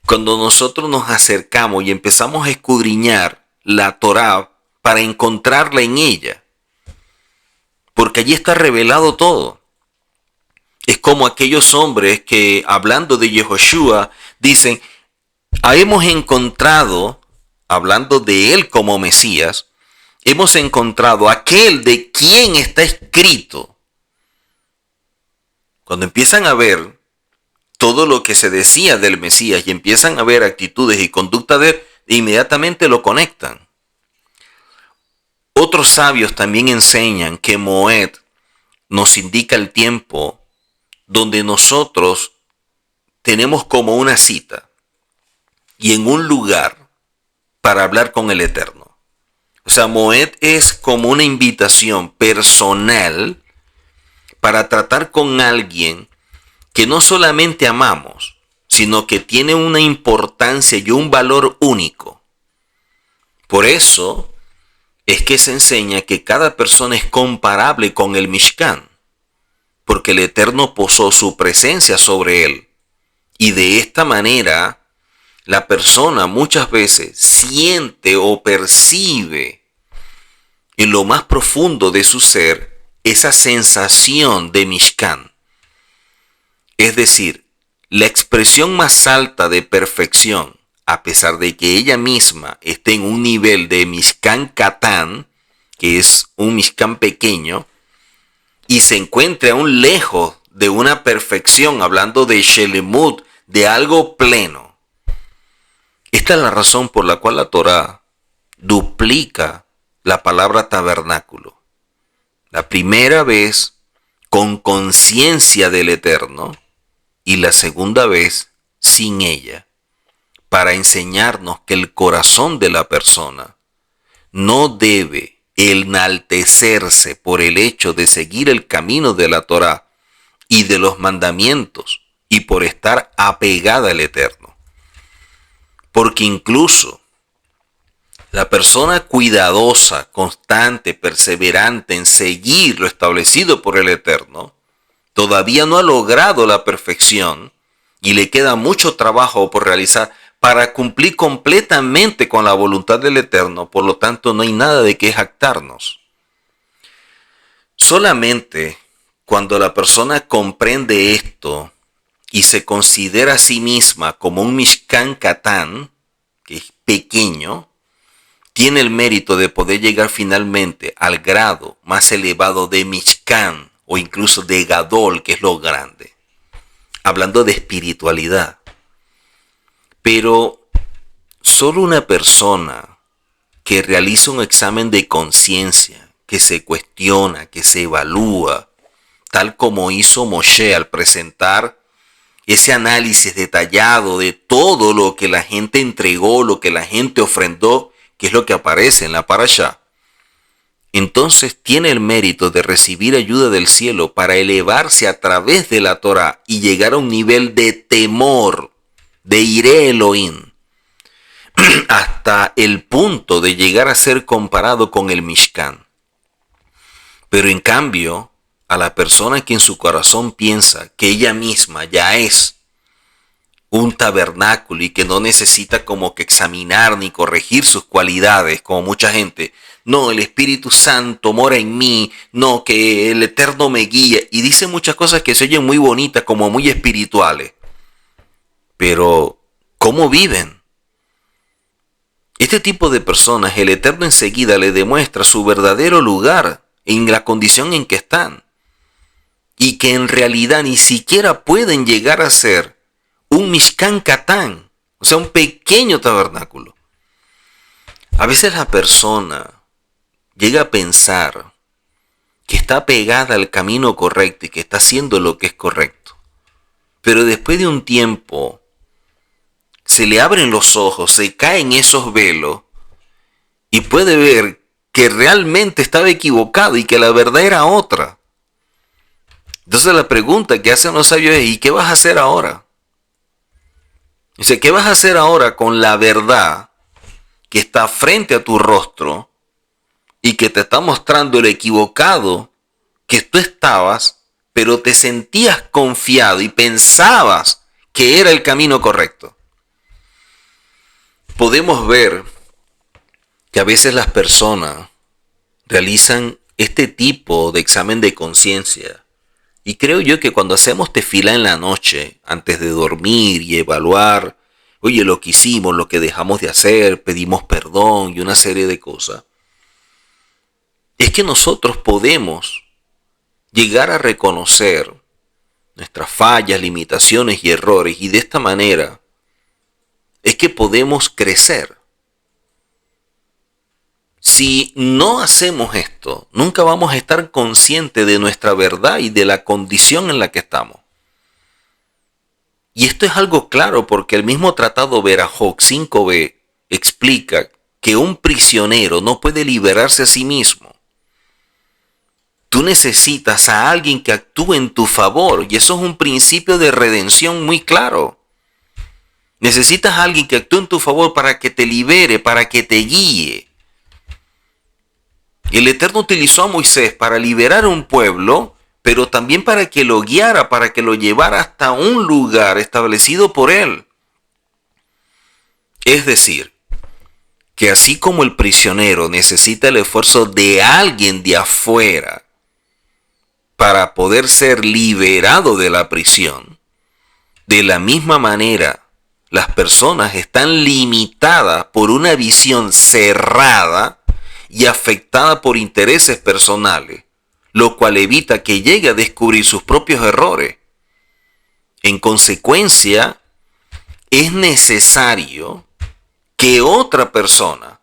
cuando nosotros nos acercamos y empezamos a escudriñar la Torá para encontrarla en ella, porque allí está revelado todo. Es como aquellos hombres que, hablando de Yehoshua, dicen, hemos encontrado, hablando de él como Mesías, hemos encontrado aquel de quien está escrito. Cuando empiezan a ver todo lo que se decía del Mesías y empiezan a ver actitudes y conducta de él, inmediatamente lo conectan. Otros sabios también enseñan que Moed nos indica el tiempo donde nosotros tenemos como una cita y en un lugar para hablar con el Eterno. O sea, Moed es como una invitación personal para tratar con alguien que no solamente amamos, sino que tiene una importancia y un valor único. Por eso es que se enseña que cada persona es comparable con el Mishkan, porque el Eterno posó su presencia sobre él. Y de esta manera, la persona muchas veces siente o percibe en lo más profundo de su ser esa sensación de Mishkan. Es decir, la expresión más alta de perfección, a pesar de que ella misma esté en un nivel de Mishkan Katán, que es un Mishkan pequeño, y se encuentre aún lejos de una perfección, hablando de Shelemut, de algo pleno. Esta es la razón por la cual la Torá duplica la palabra tabernáculo. La primera vez con conciencia del Eterno y la segunda vez sin ella, para enseñarnos que el corazón de la persona no debe enaltecerse por el hecho de seguir el camino de la Torá y de los mandamientos y por estar apegada al Eterno. Porque incluso la persona cuidadosa, constante, perseverante en seguir lo establecido por el Eterno, todavía no ha logrado la perfección y le queda mucho trabajo por realizar para cumplir completamente con la voluntad del Eterno. Por lo tanto, no hay nada de qué jactarnos. Solamente cuando la persona comprende esto y se considera a sí misma como un Mishkan Katán, que es pequeño, tiene el mérito de poder llegar finalmente al grado más elevado de Mishkan o incluso de Gadol, que es lo grande. Hablando de espiritualidad. Pero solo una persona que realiza un examen de conciencia, que se cuestiona, que se evalúa, tal como hizo Moshe al presentar ese análisis detallado de todo lo que la gente entregó, lo que la gente ofrendó, que es lo que aparece en la parashá, entonces tiene el mérito de recibir ayuda del cielo para elevarse a través de la Torá y llegar a un nivel de temor, de Iré Elohim. hasta el punto de llegar a ser comparado con el Mishkan. Pero en cambio, a la persona que en su corazón piensa que ella misma ya es un tabernáculo y que no necesita como que examinar ni corregir sus cualidades, como mucha gente, no, el Espíritu Santo mora en mí, no, que el Eterno me guía, y dice muchas cosas que se oyen muy bonitas, como muy espirituales. Pero, ¿cómo viven? Este tipo de personas, el Eterno enseguida le demuestra su verdadero lugar en la condición en que están, y que en realidad ni siquiera pueden llegar a ser un Mishkan Katán, o sea, un pequeño tabernáculo. A veces la persona llega a pensar que está pegada al camino correcto y que está haciendo lo que es correcto, pero después de un tiempo se le abren los ojos, se caen esos velos y puede ver que realmente estaba equivocado y que la verdad era otra. Entonces la pregunta que hacen los sabios es: ¿y qué vas a hacer ahora? Dice, ¿qué vas a hacer ahora con la verdad que está frente a tu rostro y que te está mostrando lo equivocado que tú estabas, pero te sentías confiado y pensabas que era el camino correcto? Podemos ver que a veces las personas realizan este tipo de examen de conciencia. Y creo yo que cuando hacemos tefilá en la noche, antes de dormir y evaluar, oye, lo que hicimos, lo que dejamos de hacer, pedimos perdón y una serie de cosas, es que nosotros podemos llegar a reconocer nuestras fallas, limitaciones y errores, y de esta manera es que podemos crecer. Si no hacemos esto, nunca vamos a estar conscientes de nuestra verdad y de la condición en la que estamos. Y esto es algo claro porque el mismo tratado Berajot 5b explica que un prisionero no puede liberarse a sí mismo. Tú necesitas a alguien que actúe en tu favor, y eso es un principio de redención muy claro. Necesitas a alguien que actúe en tu favor para que te libere, para que te guíe. El Eterno utilizó a Moisés para liberar a un pueblo, pero también para que lo guiara, para que lo llevara hasta un lugar establecido por él. Es decir, que así como el prisionero necesita el esfuerzo de alguien de afuera para poder ser liberado de la prisión, de la misma manera las personas están limitadas por una visión cerrada y afectada por intereses personales, lo cual evita que llegue a descubrir sus propios errores. En consecuencia, es necesario que otra persona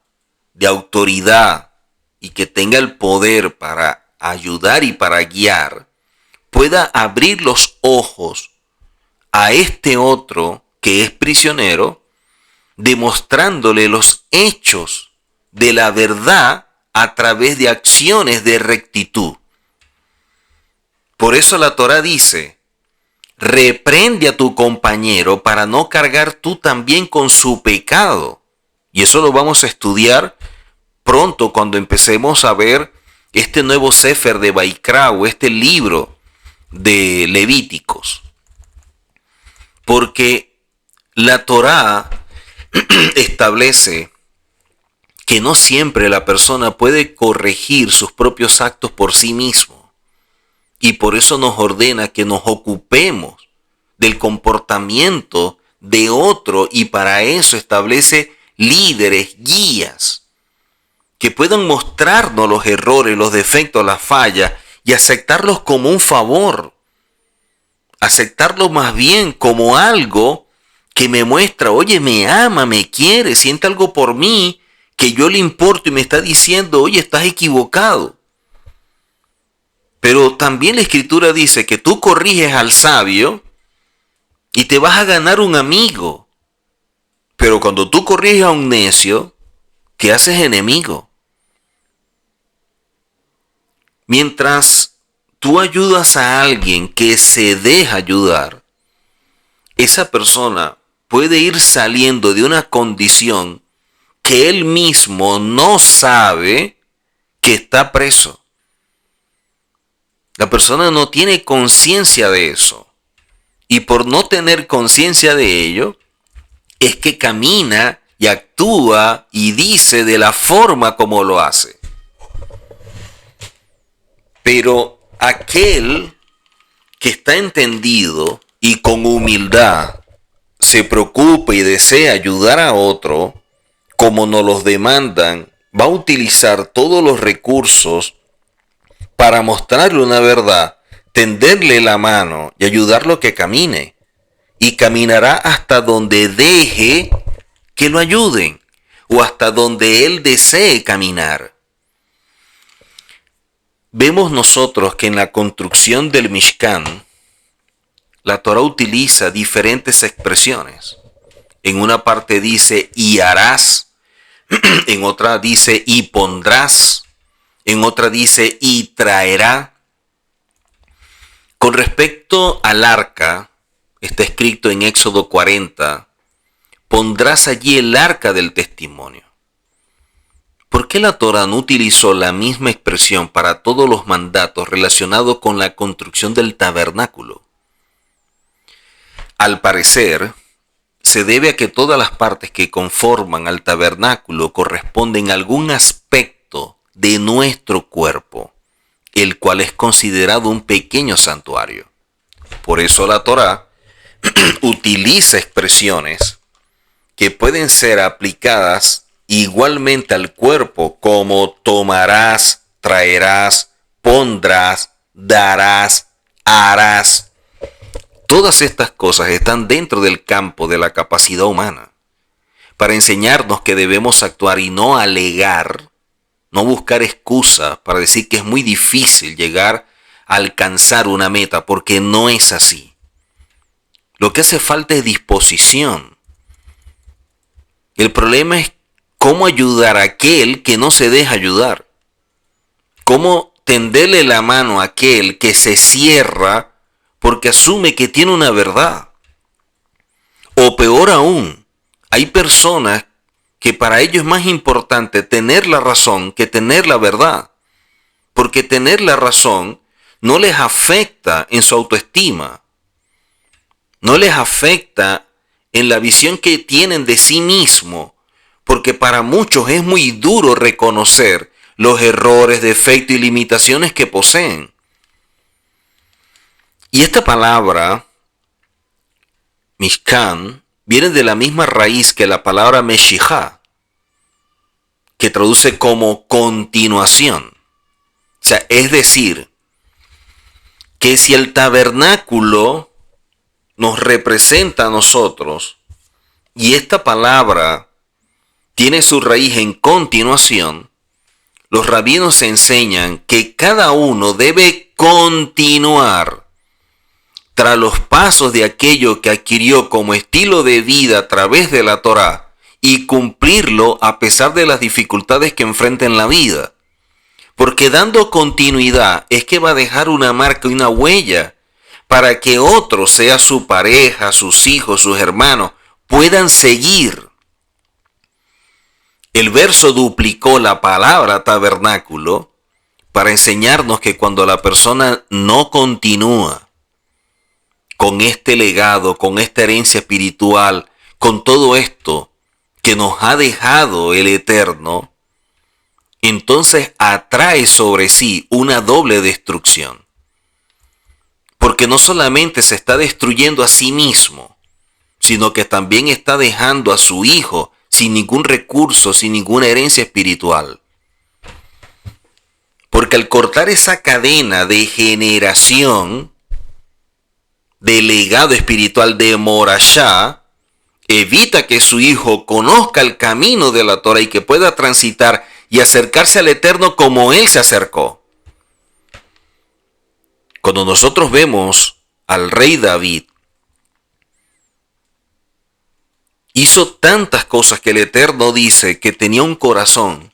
de autoridad y que tenga el poder para ayudar y para guiar, pueda abrir los ojos a este otro que es prisionero, demostrándole los hechos de la verdad a través de acciones de rectitud. Por eso la Torá dice: reprende a tu compañero para no cargar tú también con su pecado. Y eso lo vamos a estudiar pronto cuando empecemos a ver este nuevo Sefer de Vaikra, o este libro de Levíticos. Porque la Torá establece que no siempre la persona puede corregir sus propios actos por sí mismo. Y por eso nos ordena que nos ocupemos del comportamiento de otro, y para eso establece líderes, guías, que puedan mostrarnos los errores, los defectos, las fallas, y aceptarlos como un favor. Aceptarlo más bien como algo que me muestra: oye, me ama, me quiere, siente algo por mí, que yo le importo y me está diciendo: oye, estás equivocado. Pero también la Escritura dice que tú corriges al sabio y te vas a ganar un amigo. Pero cuando tú corriges a un necio, te haces enemigo. Mientras tú ayudas a alguien que se deja ayudar, esa persona puede ir saliendo de una condición que él mismo no sabe que está preso. La persona no tiene conciencia de eso. Y por no tener conciencia de ello, es que camina y actúa y dice de la forma como lo hace. Pero aquel que está entendido y con humildad se preocupa y desea ayudar a otro, como nos los demandan, va a utilizar todos los recursos para mostrarle una verdad, tenderle la mano y ayudarlo a que camine. Y caminará hasta donde deje que lo ayuden o hasta donde él desee caminar. Vemos nosotros que en la construcción del Mishkan, la Torah utiliza diferentes expresiones. En una parte dice y harás, en otra dice y pondrás, en otra dice y traerá. Con respecto al arca, está escrito en Éxodo 40, pondrás allí el arca del testimonio. ¿Por qué la Torah no utilizó la misma expresión para todos los mandatos relacionados con la construcción del tabernáculo? Al parecer, se debe a que todas las partes que conforman al tabernáculo corresponden a algún aspecto de nuestro cuerpo, el cual es considerado un pequeño santuario. Por eso la Torah utiliza expresiones que pueden ser aplicadas igualmente al cuerpo, como tomarás, traerás, pondrás, darás, harás. Todas estas cosas están dentro del campo de la capacidad humana para enseñarnos que debemos actuar y no alegar, no buscar excusas para decir que es muy difícil llegar a alcanzar una meta, porque no es así. Lo que hace falta es disposición. El problema es cómo ayudar a aquel que no se deja ayudar. Cómo tenderle la mano a aquel que se cierra porque asume que tiene una verdad. O peor aún, hay personas que para ellos es más importante tener la razón que tener la verdad. Porque tener la razón no les afecta en su autoestima. No les afecta en la visión que tienen de sí mismo, porque para muchos es muy duro reconocer los errores, defectos y limitaciones que poseen. Y esta palabra, Mishkan, viene de la misma raíz que la palabra Meshijá, que traduce como continuación. O sea, es decir, que si el tabernáculo nos representa a nosotros y esta palabra tiene su raíz en continuación, los rabinos enseñan que cada uno debe continuar tras los pasos de aquello que adquirió como estilo de vida a través de la Torá y cumplirlo a pesar de las dificultades que enfrenta en la vida. Porque dando continuidad es que va a dejar una marca y una huella para que otro, sea su pareja, sus hijos, sus hermanos, puedan seguir. El verso duplicó la palabra tabernáculo para enseñarnos que cuando la persona no continúa con este legado, con esta herencia espiritual, con todo esto que nos ha dejado el Eterno, entonces atrae sobre sí una doble destrucción. Porque no solamente se está destruyendo a sí mismo, sino que también está dejando a su hijo sin ningún recurso, sin ninguna herencia espiritual. Porque al cortar esa cadena de generación, de legado espiritual de Morashá, evita que su hijo conozca el camino de la Torah y que pueda transitar y acercarse al Eterno como él se acercó. Cuando nosotros vemos al rey David, hizo tantas cosas que el Eterno dice que tenía un corazón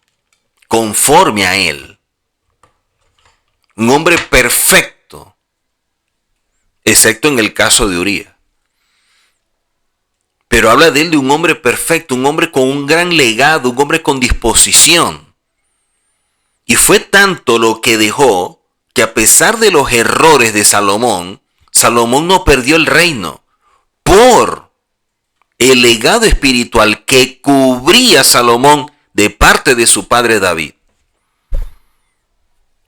conforme a él. Un hombre perfecto, excepto en el caso de Uría. Pero habla de él de un hombre perfecto, un hombre con un gran legado, un hombre con disposición. Y fue tanto lo que dejó que a pesar de los errores de Salomón, Salomón no perdió el reino por el legado espiritual que cubría Salomón de parte de su padre David.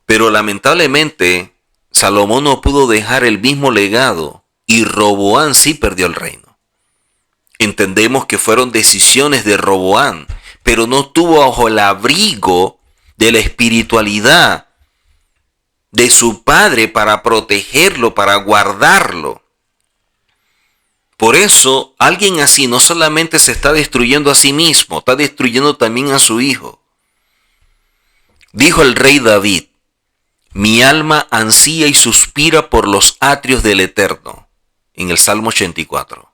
Pero lamentablemente Salomón no pudo dejar el mismo legado y Roboán sí perdió el reino. Entendemos que fueron decisiones de Roboán, pero no tuvo bajo el abrigo de la espiritualidad de su padre para protegerlo, para guardarlo. Por eso, alguien así no solamente se está destruyendo a sí mismo, está destruyendo también a su hijo. Dijo el rey David: mi alma ansía y suspira por los atrios del Eterno, en el Salmo 84.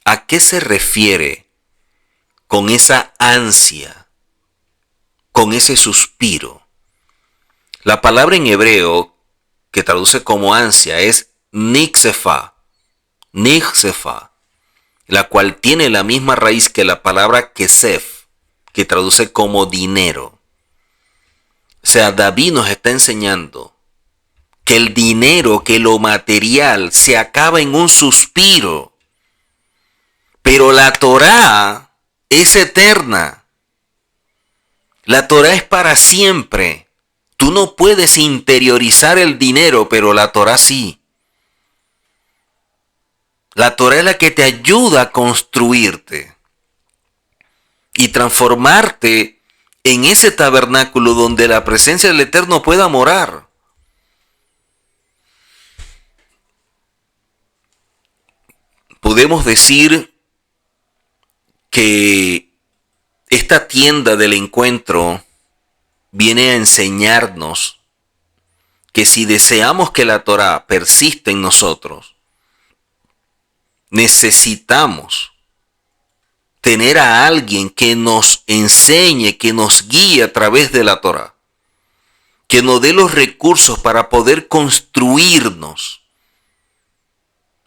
¿A qué se refiere con esa ansia, con ese suspiro? La palabra en hebreo que traduce como ansia es nixefa, la cual tiene la misma raíz que la palabra kesef, que traduce como dinero. O sea, David nos está enseñando que el dinero, que lo material se acaba en un suspiro. Pero la Torá es eterna. La Torá es para siempre. Tú no puedes interiorizar el dinero, pero la Torá sí. La Torá es la que te ayuda a construirte y transformarte en ese tabernáculo donde la presencia del Eterno pueda morar. Podemos decir que esta tienda del encuentro viene a enseñarnos que si deseamos que la Torá persista en nosotros, necesitamos tener a alguien que nos enseñe, que nos guíe a través de la Torá, que nos dé los recursos para poder construirnos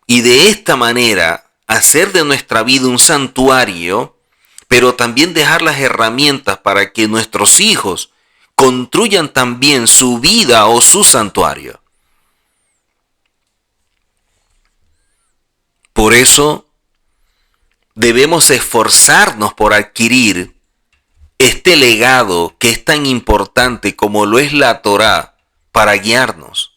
y de esta manera hacer de nuestra vida un santuario, pero también dejar las herramientas para que nuestros hijos construyan también su vida o su santuario. Por eso debemos esforzarnos por adquirir este legado que es tan importante como lo es la Torá para guiarnos.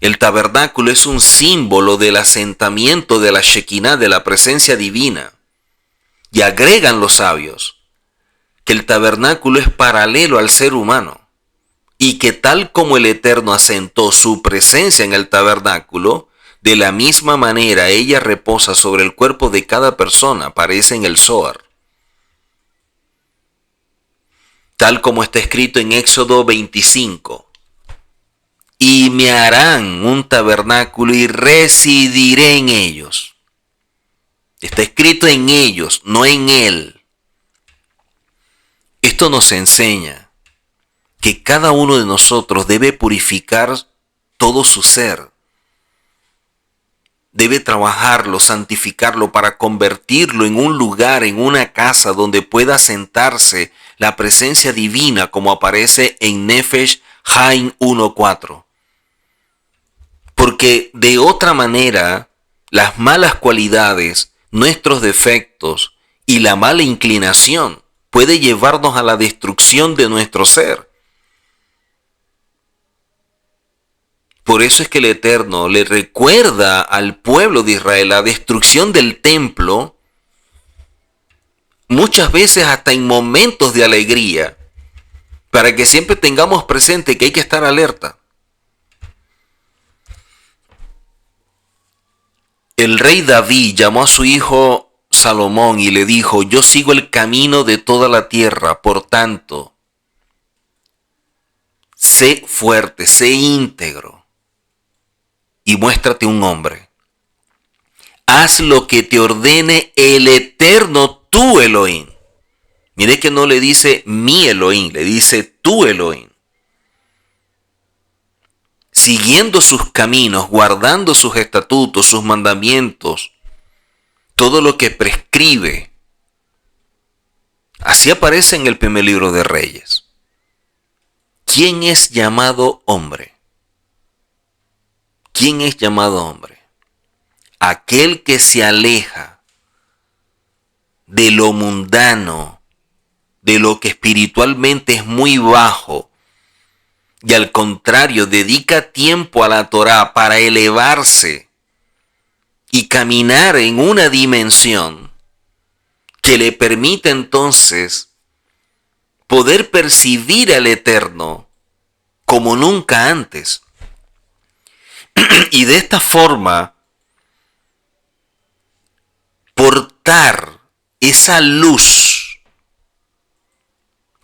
El tabernáculo es un símbolo del asentamiento de la Shekinah, de la presencia divina. Y agregan los sabios que el tabernáculo es paralelo al ser humano y que tal como el Eterno asentó su presencia en el tabernáculo, de la misma manera ella reposa sobre el cuerpo de cada persona, aparece en el Zohar. Tal como está escrito en Éxodo 25. Y me harán un tabernáculo y residiré en ellos. Está escrito en ellos, no en él. Esto nos enseña que cada uno de nosotros debe purificar todo su ser. Debe trabajarlo, santificarlo para convertirlo en un lugar, en una casa donde pueda sentarse la presencia divina como aparece en Nefesh Haim 1.4. Porque de otra manera, las malas cualidades, nuestros defectos y la mala inclinación puede llevarnos a la destrucción de nuestro ser. Por eso es que el Eterno le recuerda al pueblo de Israel la destrucción del templo, muchas veces hasta en momentos de alegría, para que siempre tengamos presente que hay que estar alerta. El rey David llamó a su hijo Salomón y le dijo: yo sigo el camino de toda la tierra, por tanto, sé fuerte, sé íntegro y muéstrate un hombre. Haz lo que te ordene el Eterno, tu Elohim. Mire que no le dice mi Elohim, le dice tu Elohim. Siguiendo sus caminos, guardando sus estatutos, sus mandamientos, todo lo que prescribe. Así aparece en el primer libro de Reyes. ¿Quién es llamado hombre? ¿Quién es llamado hombre? Aquel que se aleja de lo mundano, de lo que espiritualmente es muy bajo, y al contrario dedica tiempo a la Torá para elevarse y caminar en una dimensión que le permite entonces poder percibir al Eterno como nunca antes. Y de esta forma portar esa luz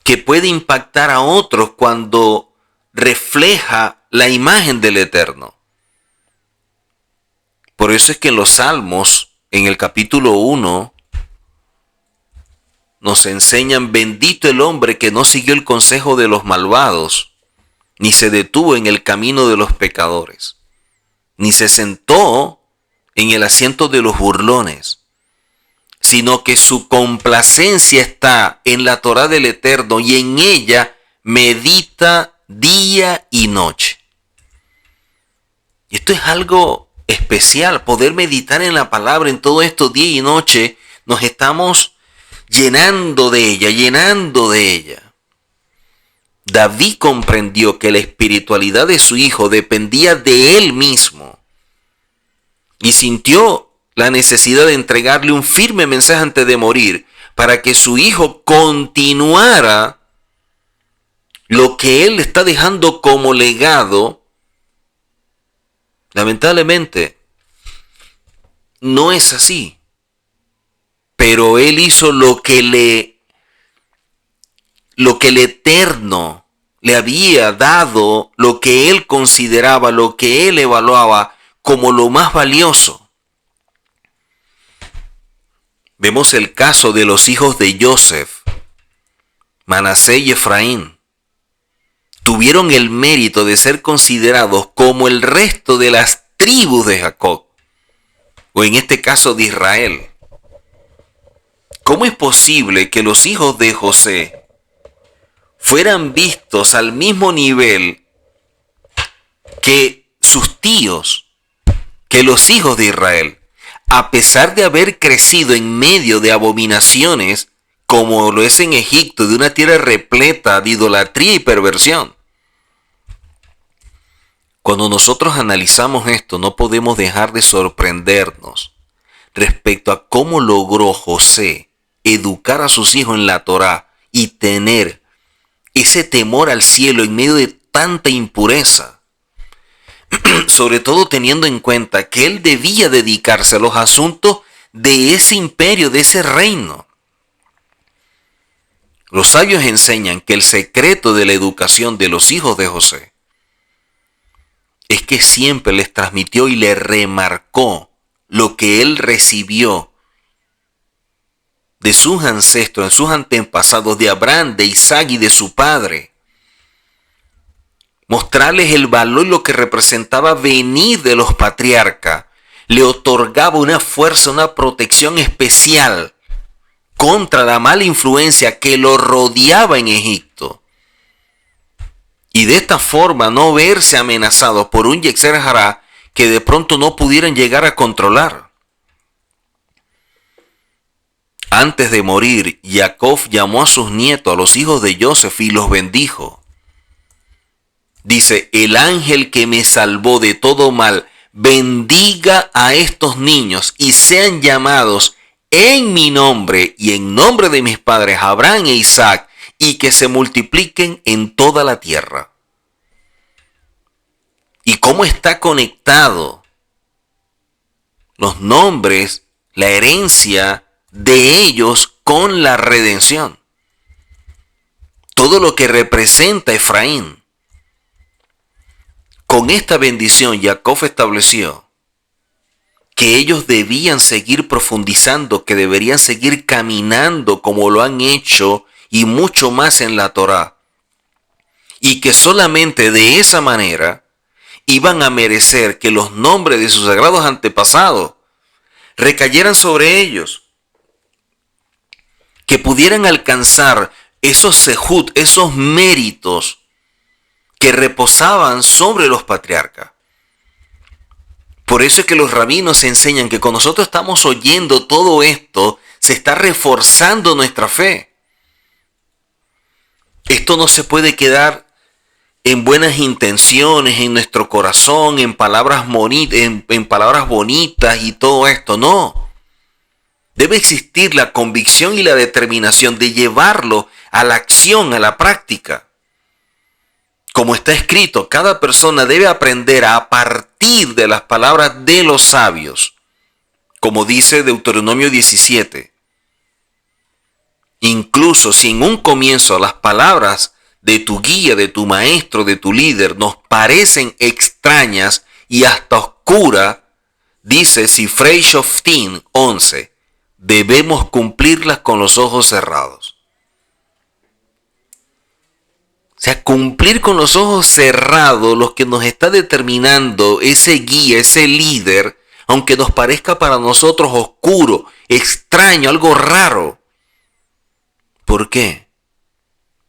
que puede impactar a otros cuando refleja la imagen del Eterno. Por eso es que en los Salmos, en el capítulo 1, nos enseñan: bendito el hombre que no siguió el consejo de los malvados, ni se detuvo en el camino de los pecadores, ni se sentó en el asiento de los burlones, sino que su complacencia está en la Torá del Eterno y en ella medita día y noche. Y esto es algo especial, poder meditar en la palabra en todo esto día y noche. Nos estamos llenando de ella, llenando de ella. David comprendió que la espiritualidad de su hijo dependía de él mismo y sintió la necesidad de entregarle un firme mensaje antes de morir para que su hijo continuara lo que él está dejando como legado. Lamentablemente, no es así. Pero él hizo lo que el Eterno le había dado, lo que él consideraba, lo que él evaluaba como lo más valioso. Vemos el caso de los hijos de Joseph, Manasés y Efraín. Tuvieron el mérito de ser considerados como el resto de las tribus de Jacob, o en este caso de Israel. ¿Cómo es posible que los hijos de José fueran vistos al mismo nivel que sus tíos, que los hijos de Israel, a pesar de haber crecido en medio de abominaciones, como lo es en Egipto, de una tierra repleta de idolatría y perversión? Cuando nosotros analizamos esto, no podemos dejar de sorprendernos respecto a cómo logró José educar a sus hijos en la Torá y tener ese temor al cielo en medio de tanta impureza. Sobre todo teniendo en cuenta que él debía dedicarse a los asuntos de ese imperio, de ese reino. Los sabios enseñan que el secreto de la educación de los hijos de José es que siempre les transmitió y les remarcó lo que él recibió de sus ancestros, de sus antepasados, de Abraham, de Isaac y de su padre. Mostrarles el valor y lo que representaba venir de los patriarcas. Le otorgaba una fuerza, una protección especial contra la mala influencia que lo rodeaba en Egipto. Y de esta forma no verse amenazados por un Yetzer Hará que de pronto no pudieran llegar a controlar. Antes de morir, Jacob llamó a sus nietos, a los hijos de Joseph, y los bendijo. Dice: el ángel que me salvó de todo mal, bendiga a estos niños y sean llamados en mi nombre y en nombre de mis padres Abraham e Isaac, y que se multipliquen en toda la tierra. ¿Y cómo está conectado los nombres, la herencia de ellos con la redención? Todo lo que representa Efraín. Con esta bendición, Jacob estableció que ellos debían seguir profundizando, que deberían seguir caminando como lo han hecho y mucho más en la Torá. Y que solamente de esa manera iban a merecer que los nombres de sus sagrados antepasados recayeran sobre ellos, que pudieran alcanzar esos sehut, esos méritos que reposaban sobre los patriarcas. Por eso es que los rabinos enseñan que cuando nosotros estamos oyendo todo esto, se está reforzando nuestra fe. Esto no se puede quedar en buenas intenciones, en nuestro corazón, en palabras bonitas y todo esto. No. Debe existir la convicción y la determinación de llevarlo a la acción, a la práctica. Como está escrito, cada persona debe aprender a partir de las palabras de los sabios, como dice Deuteronomio 17. Incluso si en un comienzo las palabras de tu guía, de tu maestro, de tu líder nos parecen extrañas y hasta oscuras, dice Sifrei Shoftim 11, debemos cumplirlas con los ojos cerrados. O sea, cumplir con los ojos cerrados lo que nos está determinando ese guía, ese líder, aunque nos parezca para nosotros oscuro, extraño, algo raro. ¿Por qué?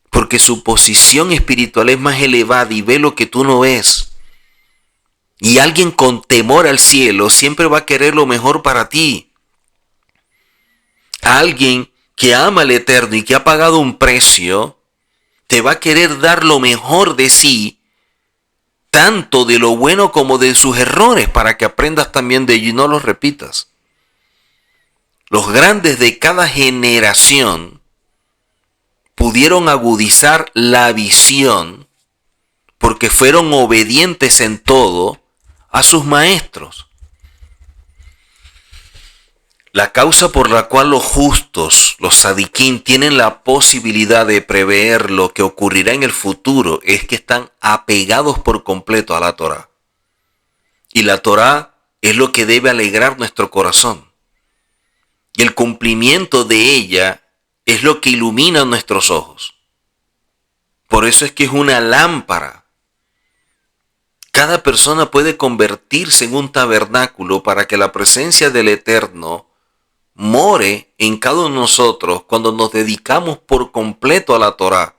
Porque su posición espiritual es más elevada y ve lo que tú no ves. Y alguien con temor al cielo siempre va a querer lo mejor para ti. Alguien que ama al Eterno y que ha pagado un precio, te va a querer dar lo mejor de sí, tanto de lo bueno como de sus errores, para que aprendas también de ello y no los repitas. Los grandes de cada generación pudieron agudizar la visión porque fueron obedientes en todo a sus maestros. La causa por la cual los justos, los sadiquín, tienen la posibilidad de prever lo que ocurrirá en el futuro es que están apegados por completo a la Torá. Y la Torá es lo que debe alegrar nuestro corazón. Y el cumplimiento de ella es lo que ilumina nuestros ojos. Por eso es que es una lámpara. Cada persona puede convertirse en un tabernáculo para que la presencia del Eterno more en cada uno de nosotros cuando nos dedicamos por completo a la Torá.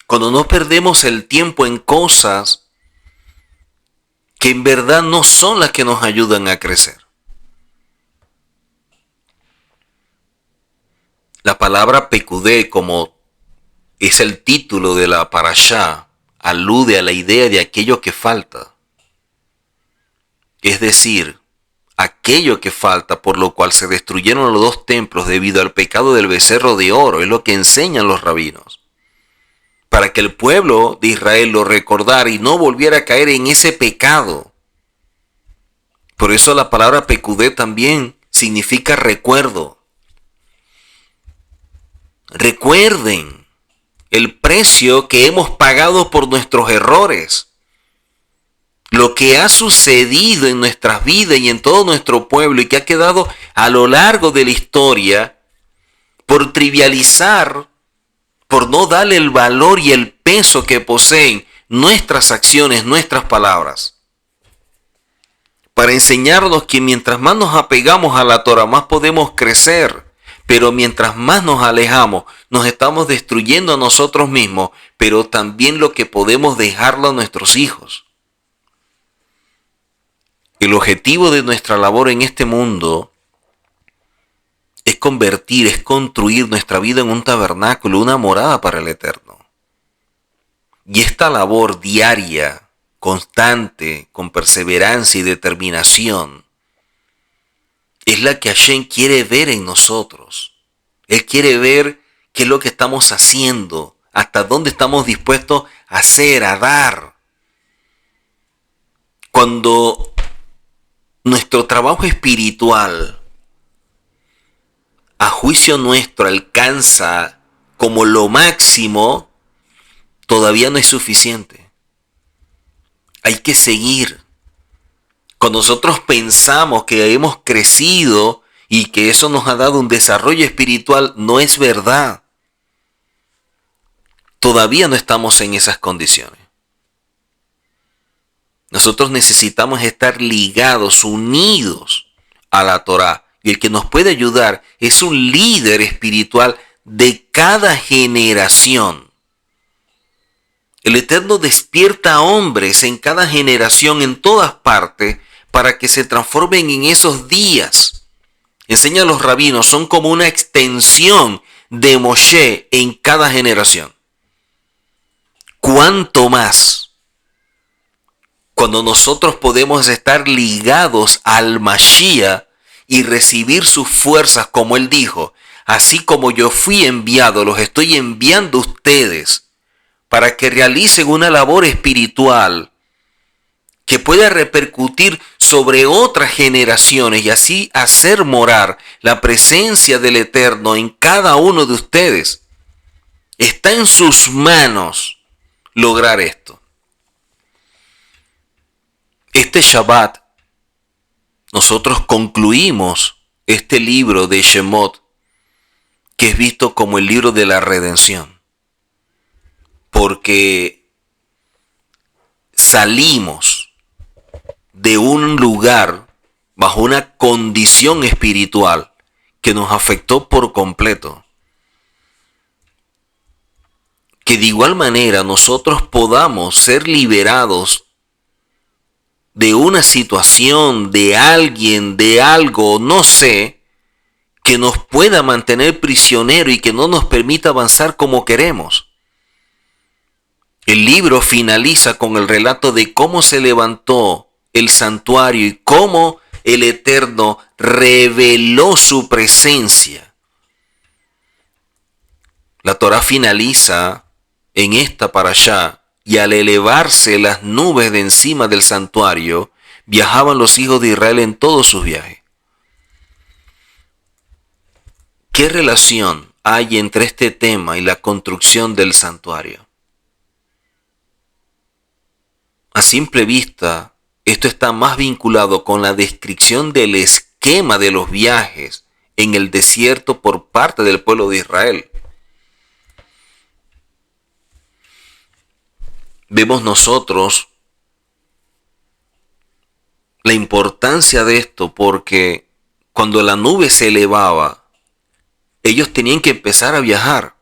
Cuando no perdemos el tiempo en cosas que en verdad no son las que nos ayudan a crecer. La palabra pekudé, como es el título de la parashá, alude a la idea de aquello que falta. Es decir, aquello que falta, por lo cual se destruyeron los dos templos debido al pecado del becerro de oro, es lo que enseñan los rabinos. Para que el pueblo de Israel lo recordara y no volviera a caer en ese pecado. Por eso la palabra pekudé también significa recuerdo. Recuerden el precio que hemos pagado por nuestros errores. Lo que ha sucedido en nuestras vidas y en todo nuestro pueblo y que ha quedado a lo largo de la historia por trivializar, por no darle el valor y el peso que poseen nuestras acciones, nuestras palabras. Para enseñarnos que mientras más nos apegamos a la Torah, más podemos crecer. Pero mientras más nos alejamos, nos estamos destruyendo a nosotros mismos, pero también lo que podemos dejarlo a nuestros hijos. El objetivo de nuestra labor en este mundo es construir nuestra vida en un tabernáculo, una morada para el Eterno. Y esta labor diaria, constante, con perseverancia y determinación, es la que Hashem quiere ver en nosotros. Él quiere ver qué es lo que estamos haciendo, hasta dónde estamos dispuestos a hacer, a dar. Cuando nuestro trabajo espiritual, a juicio nuestro, alcanza como lo máximo, todavía no es suficiente. Hay que seguir. Cuando nosotros pensamos que hemos crecido y que eso nos ha dado un desarrollo espiritual, no es verdad. Todavía no estamos en esas condiciones. Nosotros necesitamos estar ligados, unidos a la Torá. Y el que nos puede ayudar es un líder espiritual de cada generación. El Eterno despierta a hombres en cada generación, en todas partes, para que se transformen en esos días. Enseña a los rabinos, son como una extensión de Moshe en cada generación. ¿Cuánto más cuando nosotros podemos estar ligados al Mashiach y recibir sus fuerzas, como él dijo? Así como yo fui enviado, los estoy enviando a ustedes para que realicen una labor espiritual que pueda repercutir sobre otras generaciones y así hacer morar la presencia del Eterno en cada uno de ustedes. Está en sus manos lograr esto. Este Shabbat nosotros concluimos este libro de Shemot, que es visto como el libro de la redención, porque salimos de un lugar bajo una condición espiritual que nos afectó por completo. Que de igual manera nosotros podamos ser liberados de una situación, de alguien, de algo, no sé, que nos pueda mantener prisionero y que no nos permita avanzar como queremos. El libro finaliza con el relato de cómo se levantó el santuario y cómo el Eterno reveló su presencia. La Torá finaliza en esta parashá, y al elevarse las nubes de encima del santuario, viajaban los hijos de Israel en todos sus viajes. ¿Qué relación hay entre este tema y la construcción del santuario? A simple vista, esto está más vinculado con la descripción del esquema de los viajes en el desierto por parte del pueblo de Israel. Vemos nosotros la importancia de esto porque cuando la nube se elevaba, ellos tenían que empezar a viajar.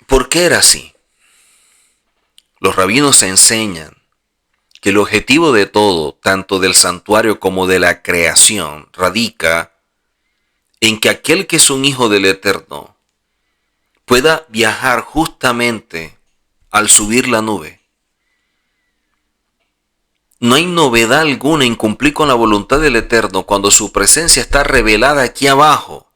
¿Por qué era así? Los rabinos enseñan que el objetivo de todo, tanto del santuario como de la creación, radica en que aquel que es un hijo del Eterno pueda viajar justamente al subir la nube. No hay novedad alguna en cumplir con la voluntad del Eterno cuando su presencia está revelada aquí abajo.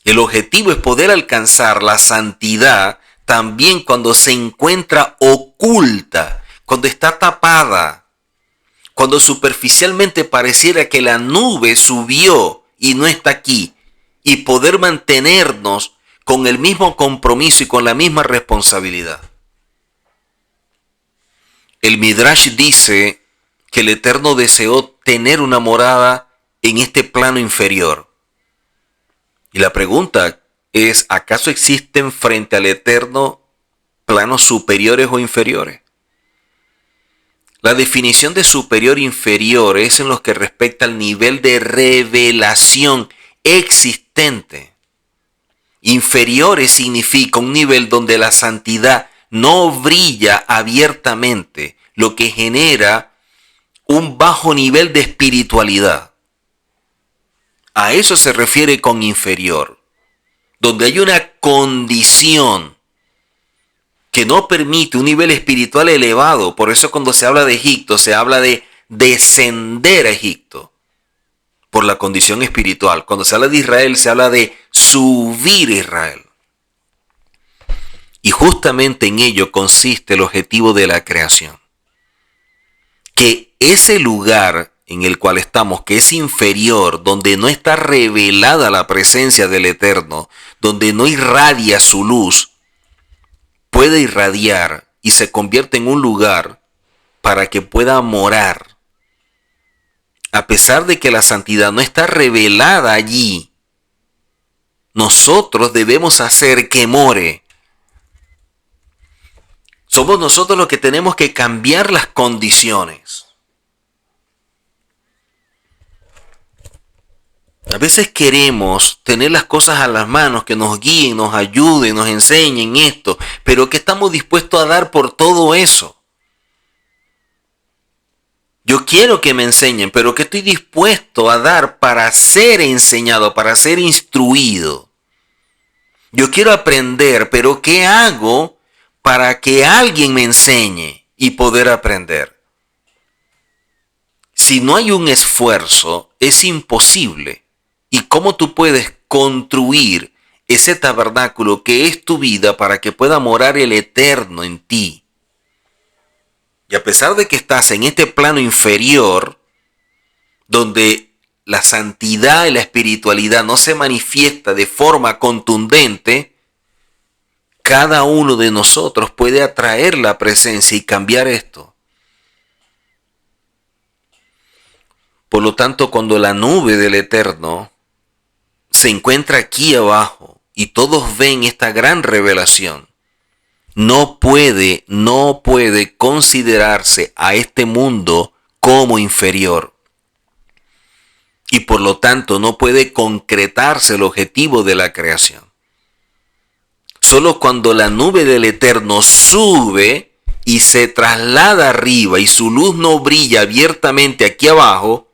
El objetivo es poder alcanzar la santidad también cuando se encuentra oculta, cuando está tapada, cuando superficialmente pareciera que la nube subió y no está aquí, y poder mantenernos con el mismo compromiso y con la misma responsabilidad. El Midrash dice que el Eterno deseó tener una morada en este plano inferior. Y la pregunta es, ¿acaso existen frente al Eterno planos superiores o inferiores? La definición de superior e inferior es en lo que respecta al nivel de revelación existente. Inferiores significa un nivel donde la santidad no brilla abiertamente, lo que genera un bajo nivel de espiritualidad. A eso se refiere con inferior, donde hay una condición que no permite un nivel espiritual elevado. Por eso cuando se habla de Egipto, se habla de descender a Egipto, por la condición espiritual. Cuando se habla de Israel, se habla de subir a Israel. Y justamente en ello consiste el objetivo de la creación. Que ese lugar en el cual estamos, que es inferior, donde no está revelada la presencia del Eterno, donde no irradia su luz, puede irradiar y se convierte en un lugar para que pueda morar. A pesar de que la santidad no está revelada allí, nosotros debemos hacer que more. Somos nosotros los que tenemos que cambiar las condiciones. A veces queremos tener las cosas a las manos, que nos guíen, nos ayuden, nos enseñen esto, pero ¿qué estamos dispuestos a dar por todo eso? Yo quiero que me enseñen, pero ¿qué estoy dispuesto a dar para ser enseñado, para ser instruido? Yo quiero aprender, pero ¿qué hago para que alguien me enseñe y poder aprender? Si no hay un esfuerzo, es imposible. ¿Y cómo tú puedes construir ese tabernáculo que es tu vida para que pueda morar el Eterno en ti? Y a pesar de que estás en este plano inferior, donde la santidad y la espiritualidad no se manifiesta de forma contundente, cada uno de nosotros puede atraer la presencia y cambiar esto. Por lo tanto, cuando la nube del Eterno se encuentra aquí abajo y todos ven esta gran revelación, no puede considerarse a este mundo como inferior. Y por lo tanto no puede concretarse el objetivo de la creación. Solo cuando la nube del Eterno sube y se traslada arriba y su luz no brilla abiertamente aquí abajo,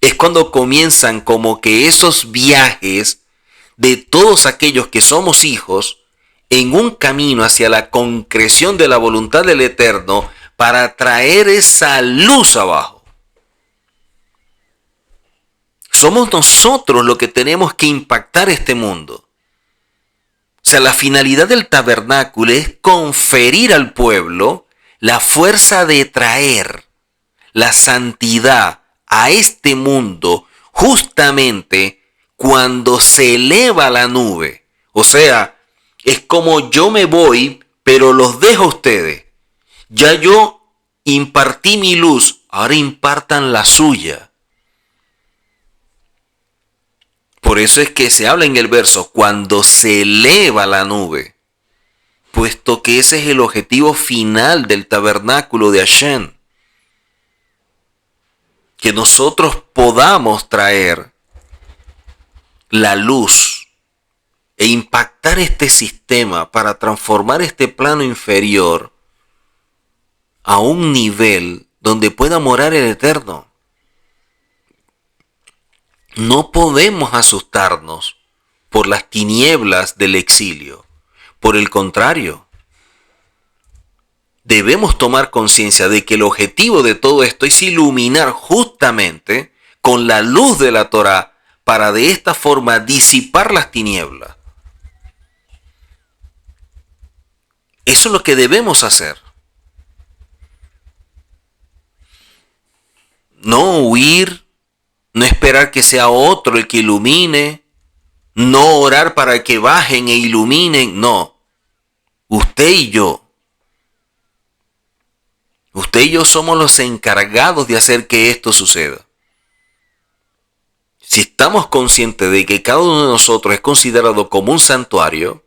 es cuando comienzan como que esos viajes de todos aquellos que somos hijos en un camino hacia la concreción de la voluntad del Eterno para traer esa luz abajo. Somos nosotros los que tenemos que impactar este mundo. O sea, la finalidad del tabernáculo es conferir al pueblo la fuerza de traer la santidad a este mundo justamente cuando se eleva la nube. O sea, es como yo me voy, pero los dejo a ustedes. Ya yo impartí mi luz, ahora impartan la suya. Por eso es que se habla en el verso, cuando se eleva la nube, puesto que ese es el objetivo final del tabernáculo de Hashem. Que nosotros podamos traer la luz e impactar este sistema para transformar este plano inferior a un nivel donde pueda morar el Eterno. No podemos asustarnos por las tinieblas del exilio. Por el contrario, debemos tomar conciencia de que el objetivo de todo esto es iluminar justamente con la luz de la Torá para de esta forma disipar las tinieblas. Eso es lo que debemos hacer. No huir, no esperar que sea otro el que ilumine, no orar para que bajen e iluminen, no. Usted y yo somos los encargados de hacer que esto suceda. Si estamos conscientes de que cada uno de nosotros es considerado como un santuario,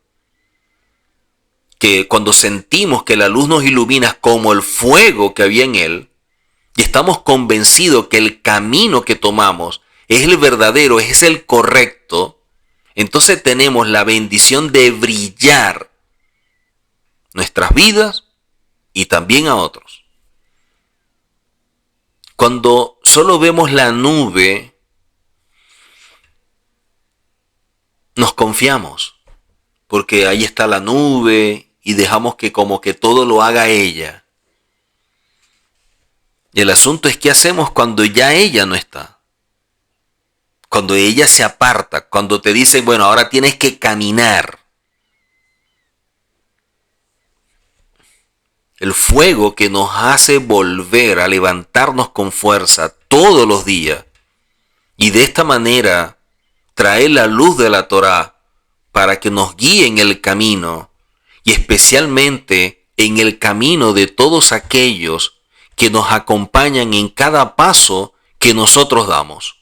que cuando sentimos que la luz nos ilumina como el fuego que había en él, y estamos convencidos que el camino que tomamos es el verdadero, es el correcto, entonces tenemos la bendición de brillar nuestras vidas y también a otros. Cuando solo vemos la nube, nos confiamos, porque ahí está la nube y dejamos que como que todo lo haga ella. Y el asunto es qué hacemos cuando ya ella no está. Cuando ella se aparta, cuando te dicen, bueno, ahora tienes que caminar. El fuego que nos hace volver a levantarnos con fuerza todos los días y de esta manera traer la luz de la Torá para que nos guíe en el camino y especialmente en el camino de todos aquellos que nos acompañan en cada paso que nosotros damos.